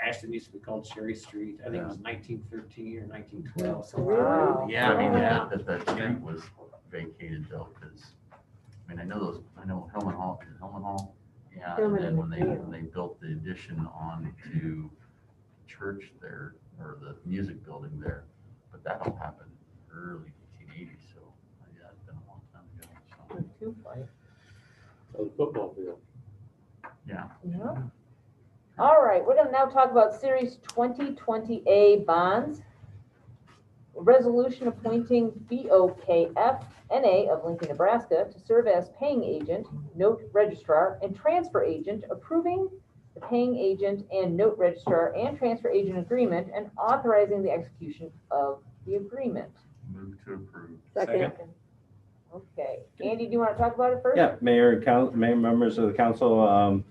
Ashton used to be called Cherry Street. I think it was 1913 or 1912. So Wow. Yeah, I mean, Yeah. that street was vacated though, because, I mean, I know Hillman Hall, is it Hillman Hall? Yeah, and Hillman then and when they built the addition on to church there, or the music building there, but that all happened early 1880s, so, yeah, it's been a long time ago, so, Not too funny. So the football field. yeah. Yeah. All right, we're gonna now talk about Series 2020A bonds. Resolution appointing BOKF NA of Lincoln, Nebraska to serve as paying agent, note registrar, and transfer agent, approving the paying agent and note registrar and transfer agent agreement and authorizing the execution of the agreement. Move to approve. Second. Okay, Andy, do you want to talk about it first? Yeah, Mayor and Mayor, members of the council,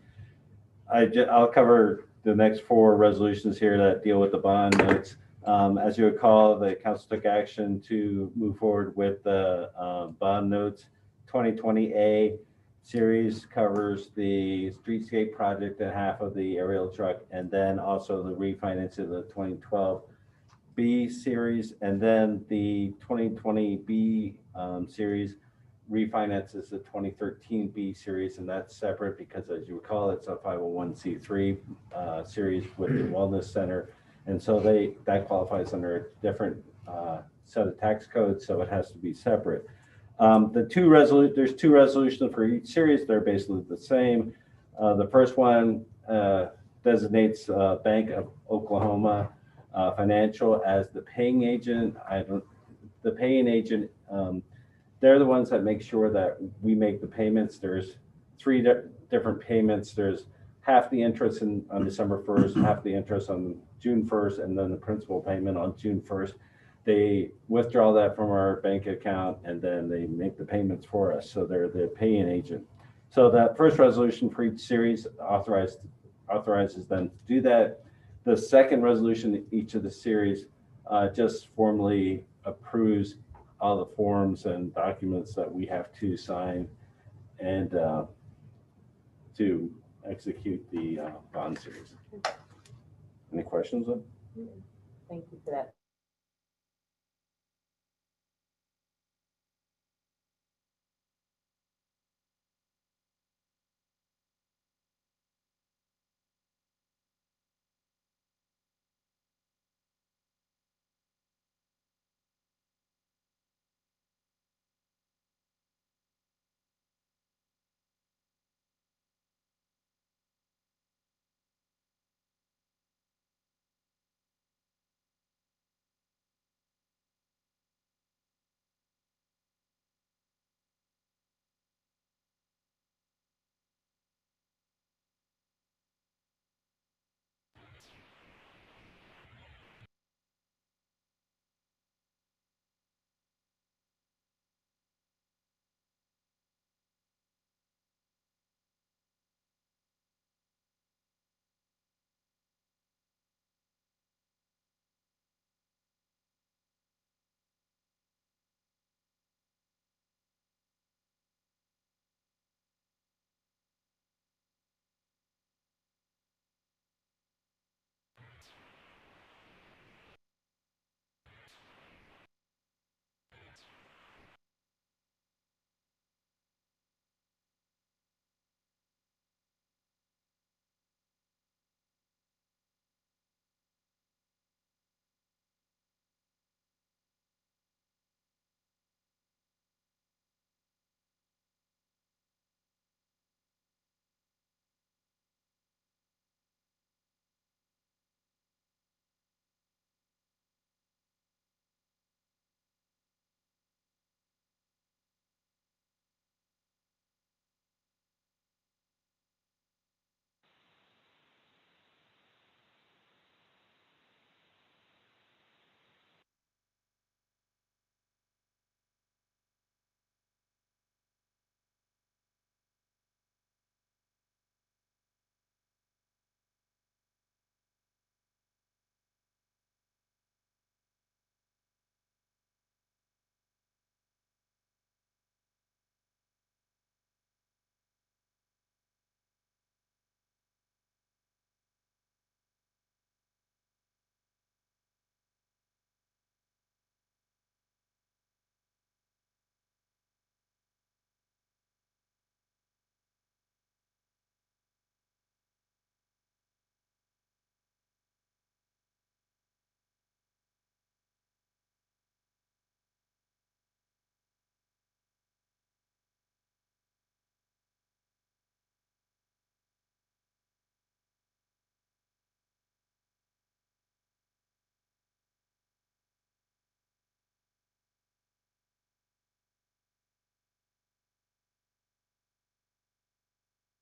I'll cover the next four resolutions here that deal with the bond notes. As you recall, the council took action to move forward with the bond notes. 2020A series covers the streetscape project and half of the aerial truck, and then also the refinance of the 2012B series, and then the 2020B series refinances the 2013B series, and that's separate because, as you recall, it's a 501c3 series with the Wellness Center. And so that qualifies under a different set of tax codes, so it has to be separate. There's two resolutions for each series. They're basically the same. The first one designates Bank of Oklahoma Financial as the paying agent. The paying agent, they're the ones that make sure that we make the payments. There's three different payments. There's half the interest on December 1st, half the interest on June 1st, and then the principal payment on June 1st. They withdraw that from our bank account, and then they make the payments for us. So they're the paying agent. So that first resolution for each series authorizes them to do that. The second resolution in each of the series just formally approves all the forms and documents that we have to sign and to execute the bond series. Any questions? Thank you for that.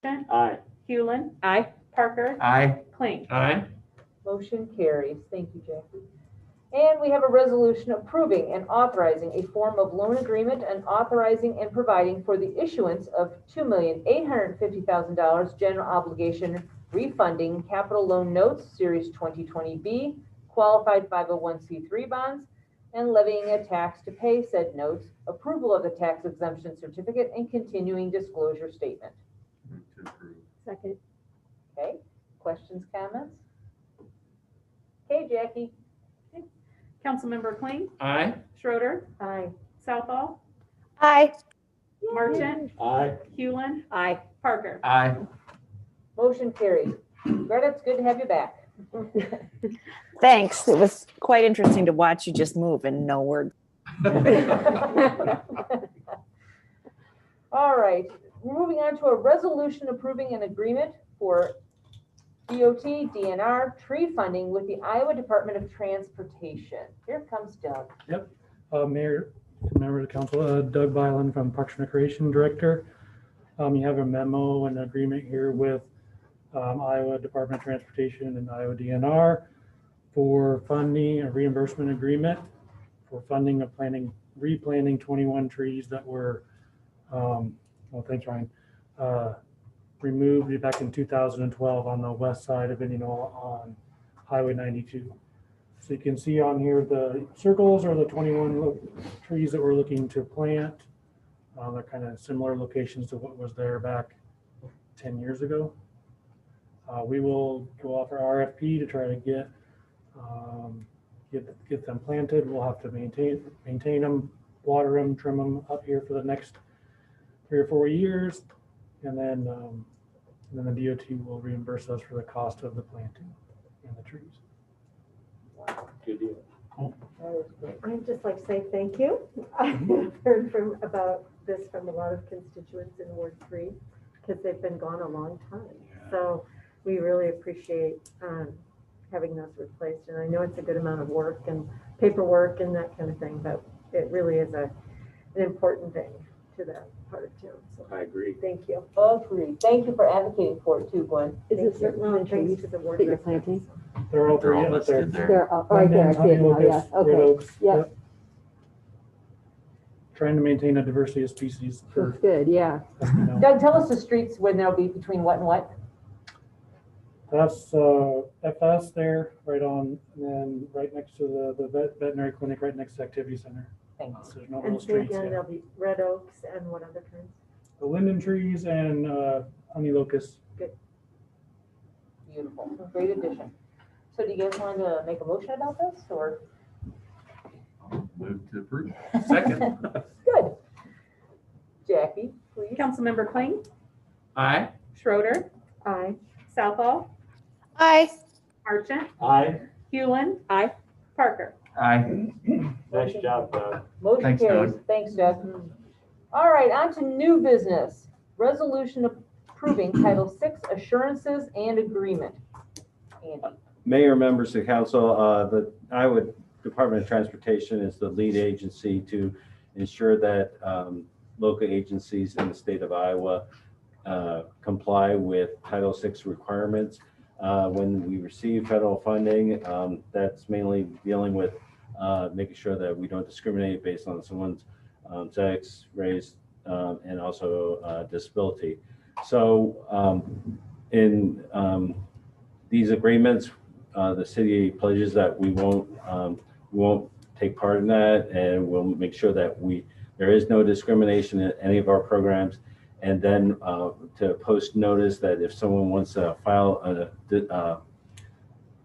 Aye. Hewlin, Aye. Parker, Aye. Kling. Aye. Motion carries. Thank you, Jackie. And we have a resolution approving and authorizing a form of loan agreement and authorizing and providing for the issuance of $2,850,000 general obligation refunding capital loan notes, Series 2020B, qualified 501c3 bonds, and levying a tax to pay said notes, approval of the tax exemption certificate, and continuing disclosure statement. Move to approve. Second. Okay, questions, comments? Okay, Jackie. Councilmember Kling, Aye. Schroeder, Aye. Southall, Aye. Marchant, Aye. Hewlin, Aye. Parker. Aye. Motion carries. Greta, it's good to have you back. Thanks. It was quite interesting to watch you just move and no word. All right, we're moving on to a resolution approving an agreement for DOT, DNR, tree funding with the Iowa Department of Transportation. Here comes Doug. Mayor, member of the council, Doug Byland from Parks and Recreation Director. You have a memo and agreement here with Iowa Department of Transportation and Iowa DNR for funding a reimbursement agreement for funding of replanting 21 trees that were, well, thanks, Ryan, removed back in 2012 on the west side of Indianola on Highway 92. So you can see on here, the circles are the 21 trees that we're looking to plant. They're kind of similar locations to what was there back 10 years ago. We will go off our RFP to try to get them planted. We'll have to maintain them, water them, trim them up here for the next 3 or 4 years. And then the DOT will reimburse us for the cost of the planting and the trees. Good deal. I'd just like to say thank you. I've heard about this from a lot of constituents in Ward 3 because they've been gone a long time. So we really appreciate having those replaced. And I know it's a good amount of work and paperwork and that kind of thing, but it really is an important thing to that part of town. So I agree. thank you. Agreed. Thank you for advocating for it too, Gwen. Is Thank it certain you. on And thanks trees to the ward that you're residents. planting? They're all They're three all up there. listed there. They're right there, I see it now, yeah, Red okay. oaks. Yep. Trying to maintain a diversity of species for, That's good, yeah. you know. Doug, tell us the streets when they'll be between what and what? That's FS there, right on, and then right next to the veterinary clinic, right next to the activity center. Thank you. So there's no And real so streets again, yet. there'll be red oaks and what other kinds? The linden trees and honey locust. Beautiful. Great addition. So do you guys want to make a motion about this or? Move to approve. Second. Good. Jackie, please. Councilmember Kling, Aye. Schroeder, Aye. Southall, Aye. Marchant, Aye. Hewlin. Aye. Parker. Aye. Nice job, Doug. Motion Thanks, carries. Doug. Thanks, Doug. All right, on to new business. Resolution approving Title VI assurances and agreement. Andy. Mayor, members of council, the Iowa Department of Transportation is the lead agency to ensure that local agencies in the state of Iowa comply with Title VI requirements. When we receive federal funding, that's mainly dealing with making sure that we don't discriminate based on someone's sex, race, and also disability. So in these agreements, the city pledges that we won't take part in that, and we'll make sure that there is no discrimination in any of our programs. And then to post notice that if someone wants to file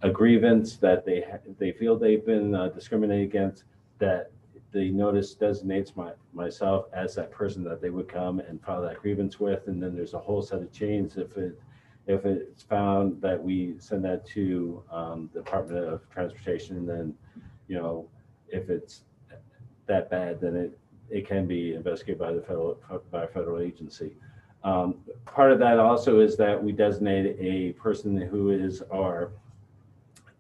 a grievance that they feel they've been discriminated against, that the notice designates myself as that person that they would come and file that grievance with. And then there's a whole set of chains. If it's found that we send that to the Department of Transportation, and then, you know, if it's that bad, then it can be investigated by a federal agency. Part of that also is that we designate a person who is our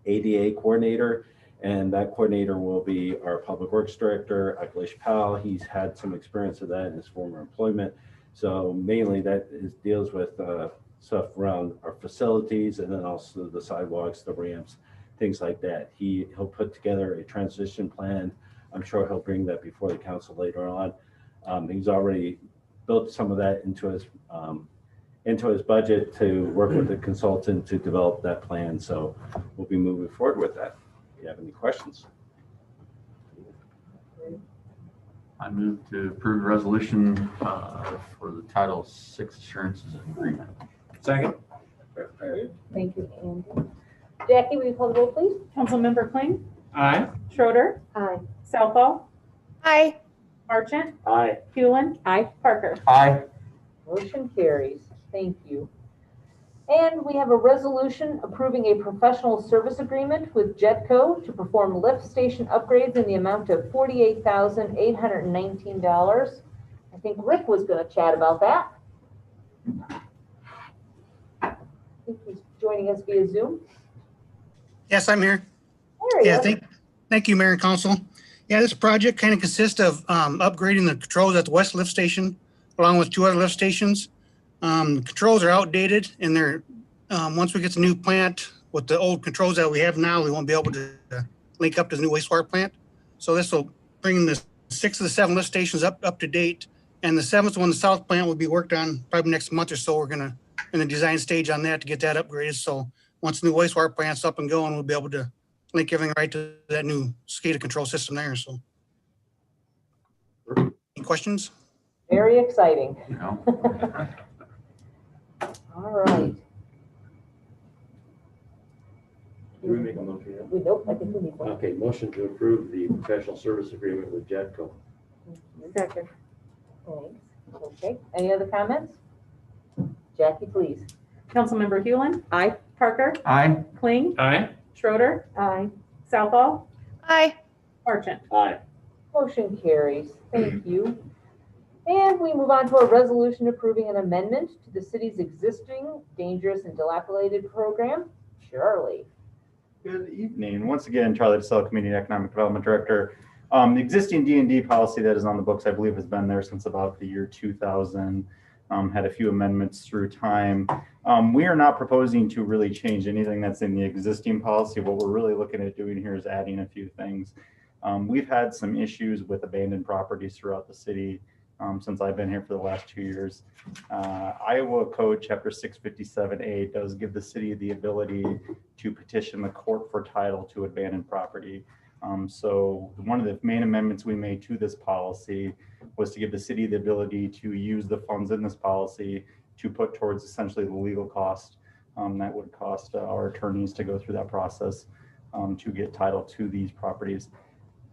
ADA coordinator, and that coordinator will be our Public Works Director, Akhilesh Pal. He's had some experience of that in his former employment, So mainly that deals with stuff around our facilities and then also the sidewalks, the ramps, things like that. He'll put together a transition plan. I'm sure he'll bring that before the council later on. He's already built some of that into his budget to work with the consultant to develop that plan. So we'll be moving forward with that. If you have any questions. I move to approve the resolution for the Title VI assurances agreement. Second. Thank you, Andy. Jackie, will you call the roll, please? Councilmember Kling, Aye. Schroeder, Aye. Southall, Aye. Marchant, Aye. Hewlin, Aye. Parker. Aye. Motion carries. Thank you. And we have a resolution approving a professional service agreement with Jetco to perform lift station upgrades in the amount of $48,819. I think Rick was going to chat about that. I think he's joining us via Zoom. Yes, I'm here. There he Yeah, is. thank you, Mayor and Council. Yeah, this project kind of consists of upgrading the controls at the west lift station, along with 2 other lift stations. The controls are outdated, and they're once we get the new plant with the old controls that we have now, we won't be able to link up to the new wastewater plant. So this will bring the 6 of the 7 lift stations up to date, and the 7th one, the south plant, will be worked on probably next month or so. We're gonna in the design stage on that to get that upgraded. So once the new wastewater plant's up and going, we'll be able to link everything right to that new SCADA control system there. So, any questions? Very exciting. No. All right. Do we make a motion yet? Nope, I think we need one. Okay, motion to approve the professional service agreement with Jetco. Second. Thanks. Okay, any other comments? Jackie, please. Councilmember Hewlin, Aye. Parker, Aye. Kling, Aye. Schroeder, Aye. Southall, Aye. Marchant. Aye. Motion carries. Thank you. And we move on to a resolution approving an amendment to the city's existing dangerous and dilapidated program. Charlie. Good evening. Once again, Charlie DeSalle, Community Economic Development Director. The existing D&D policy that is on the books, I believe, has been there since about the year 2000. Had a few amendments through time. We are not proposing to really change anything that's in the existing policy. What we're really looking at doing here is adding a few things. We've had some issues with abandoned properties throughout the city since I've been here for the last 2 years. Iowa Code Chapter 657A does give the city the ability to petition the court for title to abandoned property. So one of the main amendments we made to this policy was to give the city the ability to use the funds in this policy to put towards essentially the legal cost that would cost our attorneys to go through that process to get title to these properties.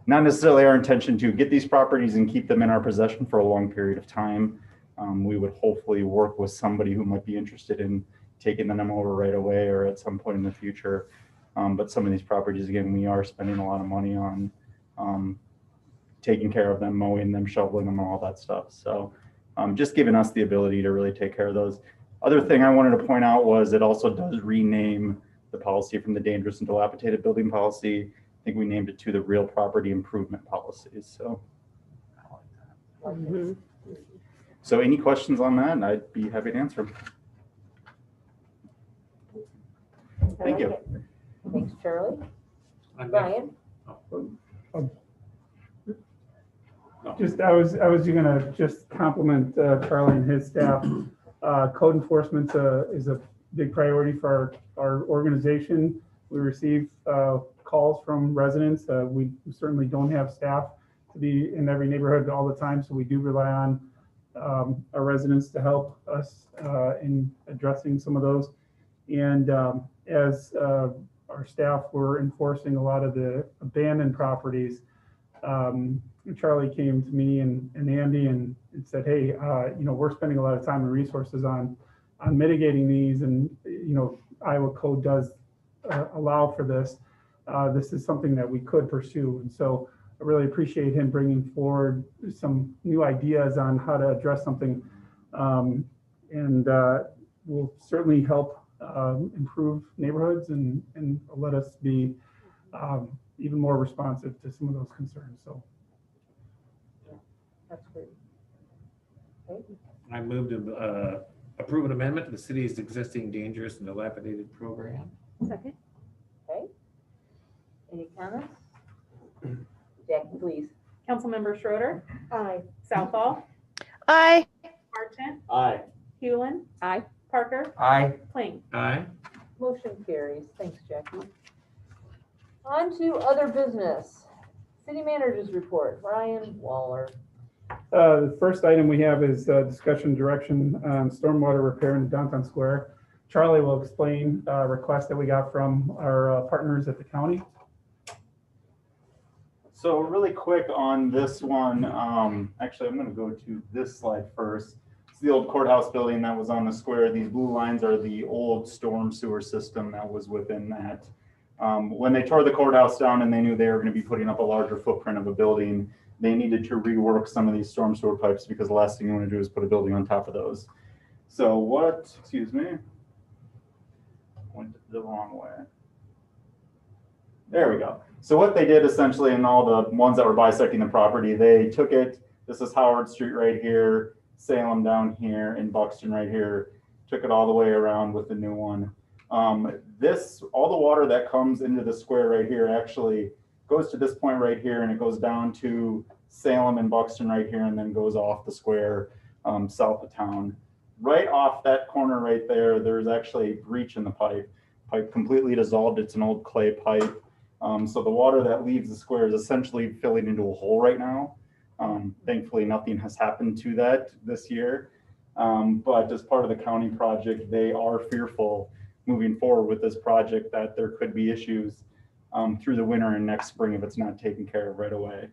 Not necessarily our intention to get these properties and keep them in our possession for a long period of time. We would hopefully work with somebody who might be interested in taking them over right away or at some point in the future. But some of these properties, again, we are spending a lot of money on taking care of them, mowing them, shoveling them, all that stuff. So just giving us the ability to really take care of those. Other thing I wanted to point out was it also does rename the policy from the dangerous and dilapidated building policy. I think we named it to the real property improvement policies. So, so any questions on that? I'd be happy to answer them. Thank you. Thanks, Charlie. Brian? I was gonna just compliment Charlie and his staff. Code enforcement is a big priority for our organization. We receive calls from residents. We certainly don't have staff to be in every neighborhood all the time, so we do rely on our residents to help us in addressing some of those. And as our staff were enforcing a lot of the abandoned properties, Charlie came to me and Andy and said, hey, we're spending a lot of time and resources on mitigating these, and Iowa code does allow for this. This is something that we could pursue, and so I really appreciate him bringing forward some new ideas on how to address something, and will certainly help improve neighborhoods and let us be even more responsive to some of those concerns. So that's great. Okay. I move to approve an amendment to the city's existing dangerous and dilapidated program. Second. Okay. Any comments? Jackie, please. Councilmember Schroeder, Aye. Southall, Aye. Marchant, Aye. Hewlin, Aye. Parker, Aye. Kling. Aye. Motion carries. Thanks, Jackie. On to other business. City managers report. Ryan Waller. The first item we have is discussion direction on stormwater repair in downtown square. Charlie will explain a request that we got from our partners at the county. So really quick on this one, actually, I'm going to go to this slide first. It's the old courthouse building that was on the square. These blue lines are the old storm sewer system that was within that. When they tore the courthouse down and they knew they were going to be putting up a larger footprint of a building, they needed to rework some of these storm sewer pipes because the last thing you want to do is put a building on top of those. So what, excuse me, went the wrong way. There we go. So what they did essentially, in all the ones that were bisecting the property, they took it, this is Howard Street right here, Salem down here, and Buxton right here, took it all the way around with the new one. All the water that comes into the square right here actually goes to this point right here, and it goes down to Salem and Buxton right here, and then goes off the square south of town. Right off that corner right there, there's actually a breach in the pipe. Pipe completely dissolved. It's an old clay pipe. So the water that leaves the square is essentially filling into a hole right now. Thankfully, nothing has happened to that this year. But as part of the county project, they are fearful moving forward with this project that there could be issues through the winter and next spring if it's not taken care of right away.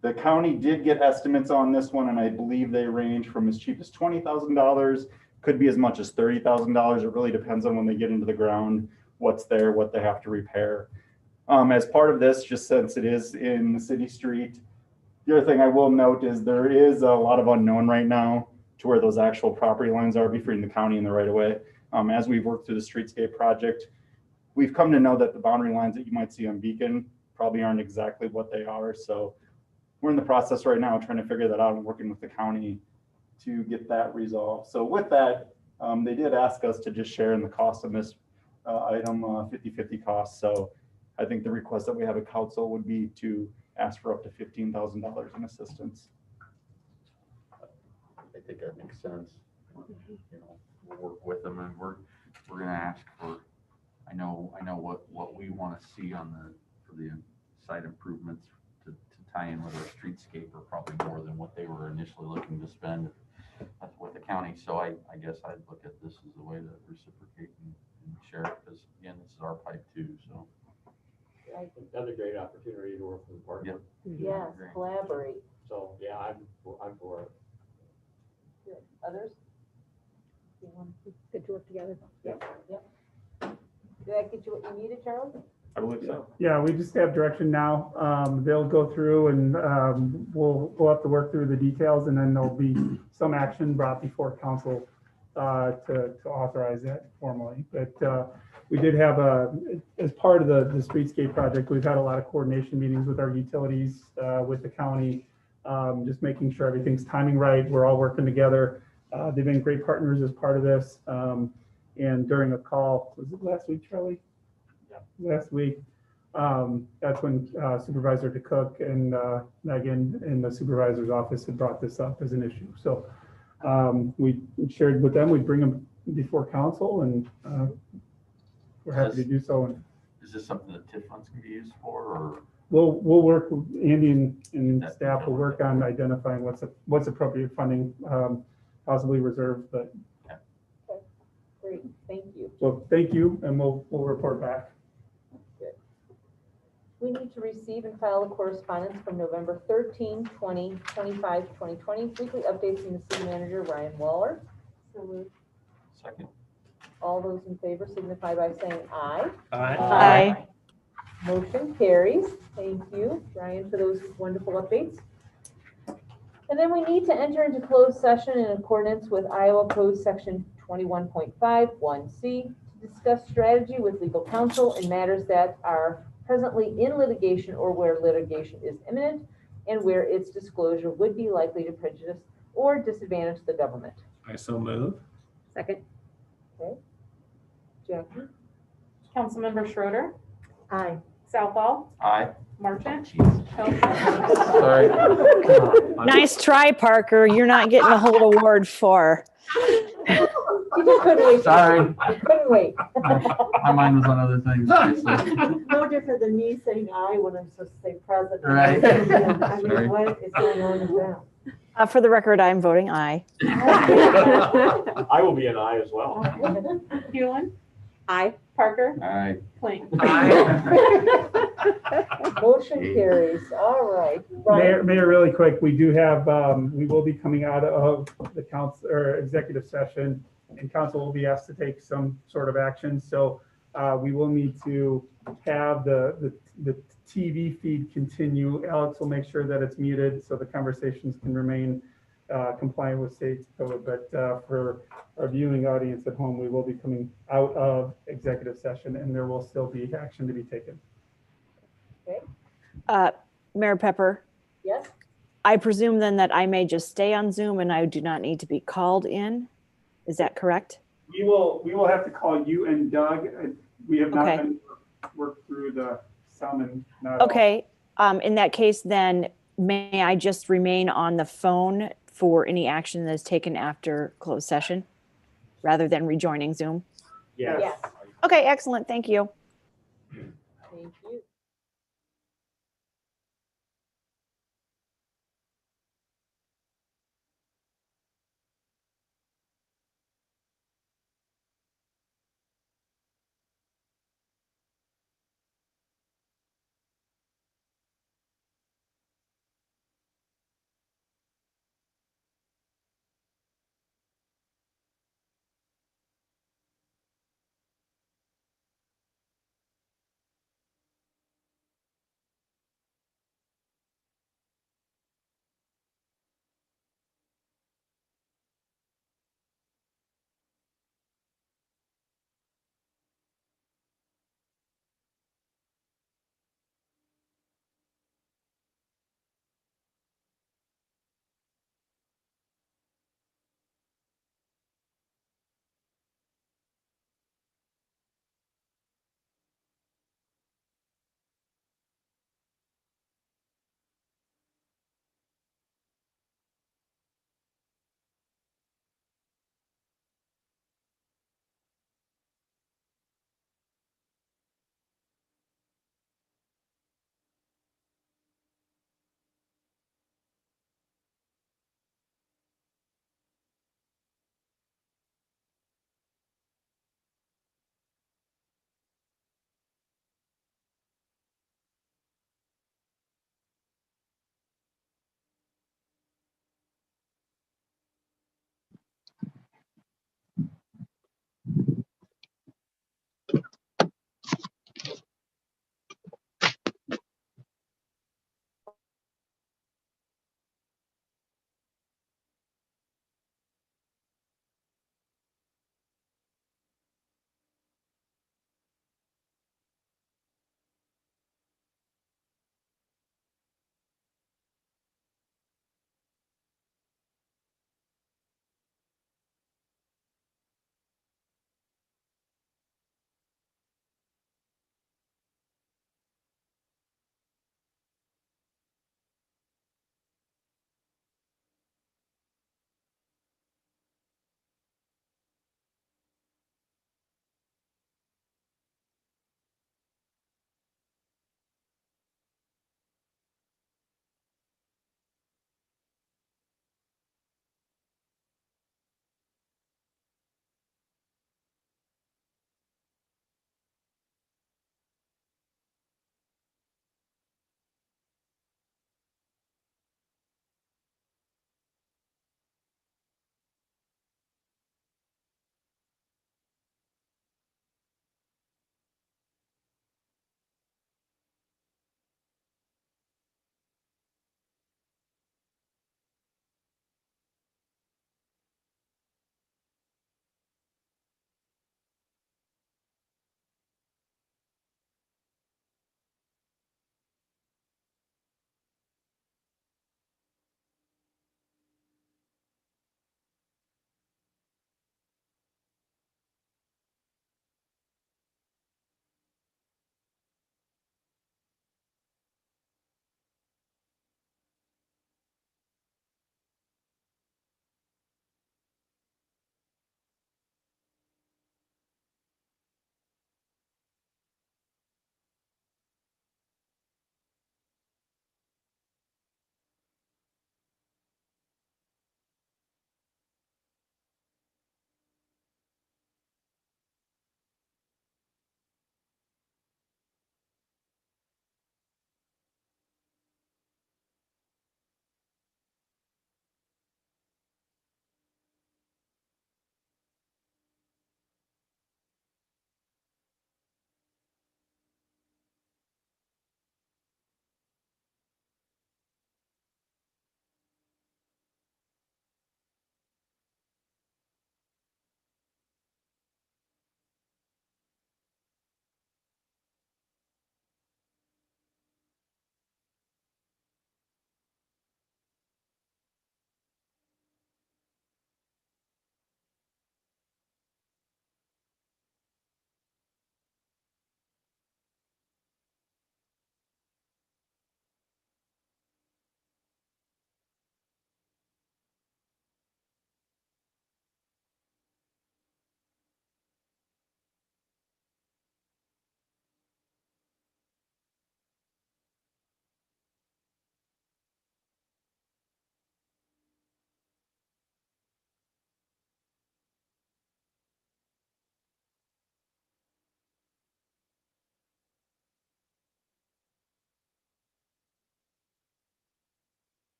The county did get estimates on this one, and I believe they range from as cheap as $20,000, could be as much as $30,000. It really depends on when they get into the ground, what's there, what they have to repair. As part of this, just since it is in the city street, the other thing I will note is there is a lot of unknown right now to where those actual property lines are between the county and the right of way. As we've worked through the streetscape project, we've come to know that the boundary lines that you might see on Beacon probably aren't exactly what they are. So we're in the process right now trying to figure that out and working with the county to get that resolved. So with that, they did ask us to just share in the cost of this item, 50-50 cost. So I think the request that we have at council would be to ask for up to $15,000 in assistance. I think that makes sense. You know, we'll work with them, and we're going to ask for. I know what we want to see on for the site improvements to tie in with our streetscape are probably more than what they were initially looking to spend with the county. So I guess I'd look at this as a way to reciprocate and share it, because again, this is our pipe too. So. Another great opportunity to work with a partner. Yes, collaborate. So, yeah, I'm for it. Good. Others? Good to work together. Yep. Did that get you what you needed, Charlie? I believe so. Yeah, we just have direction now. They'll go through and we'll have to work through the details, and then there'll be some action brought before council to authorize that formally. But we did have as part of the streetscape project, we've had a lot of coordination meetings with our utilities, with the county, just making sure everything's timing right. We're all working together. They've been great partners as part of this. And during a call, was it last week, Charlie? Yeah. Last week, that's when Supervisor DeCook and Megan in the supervisor's office had brought this up as an issue. So we shared with them, we'd bring them before council, and we're happy to do so. Is this something that TIF funds can be used for, or? We'll work with Andy and staff will work on identifying what's appropriate funding, possibly reserved, but. Okay. Great, thank you. So thank you, and we'll report back. Good. We need to receive and file a correspondence from November 13, 2025, 2020, weekly updates from the city manager, Ryan Waller. So moved. Second. All those in favor signify by saying aye. Aye. Aye. Motion carries. Thank you, Ryan, for those wonderful updates. And then we need to enter into closed session in accordance with Iowa Code Section 21.51C to discuss strategy with legal counsel in matters that are presently in litigation or where litigation is imminent and where its disclosure would be likely to prejudice or disadvantage the government. I so move. Second. Jackie? Councilmember Schroeder, Aye. Southall, Aye. Marchant, Sorry. Nice try, Parker. You're not getting the whole award for. You just couldn't wait. Sorry. Couldn't wait. My mind was on other things. obviously. No different than me saying aye when I'm supposed to say present. Right. I Sorry. mean, what is going on with that? For the record, I'm voting aye. I will be an aye as well. Hewlin, Aye. Parker, Aye. Kling. Motion carries. All right. Brian? Mayor, really quick, we do have, we will be coming out of the council or executive session, and council will be asked to take some sort of action. So we will need to have the TV feed continue. Alex will make sure that it's muted so the conversations can remain compliant with state code. But for our viewing audience at home, we will be coming out of executive session, and there will still be action to be taken. Mayor Pepper, Yes? I presume then that I may just stay on Zoom and I do not need to be called in. Is that correct? We will have to call you and Doug. We have not Okay. been worked through the some and not all. Okay, in that case, then may I just remain on the phone for any action that is taken after closed session rather than rejoining Zoom? Yes. Okay, excellent. Thank you. Thank you.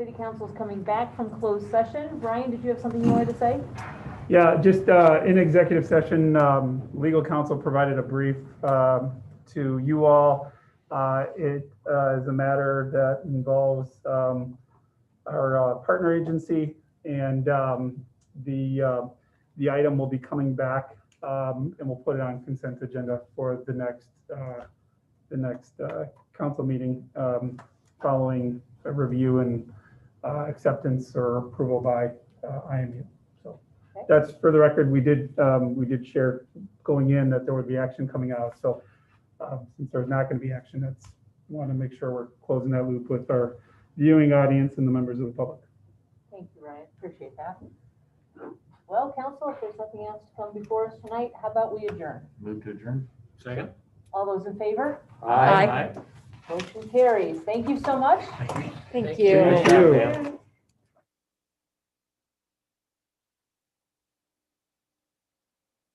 City Council is coming back from closed session. Brian, did you have something you wanted to say? Yeah, just in executive session, legal counsel provided a brief to you all. It is a matter that involves our partner agency, and the item will be coming back, and we'll put it on consent agenda for the next council meeting following a review and acceptance or approval by IMU. So that's for the record. We did share going in that there would be action coming out. So since there's not going to be action, that's want to make sure we're closing that loop with our viewing audience and the members of the public. Thank you, Ryan. Appreciate that. Well, council, if there's nothing else to come before us tonight, how about we adjourn? Move to adjourn. Second. All those in favor? Aye. Motion carries. Thank you so much. Thank you. you. Thank you.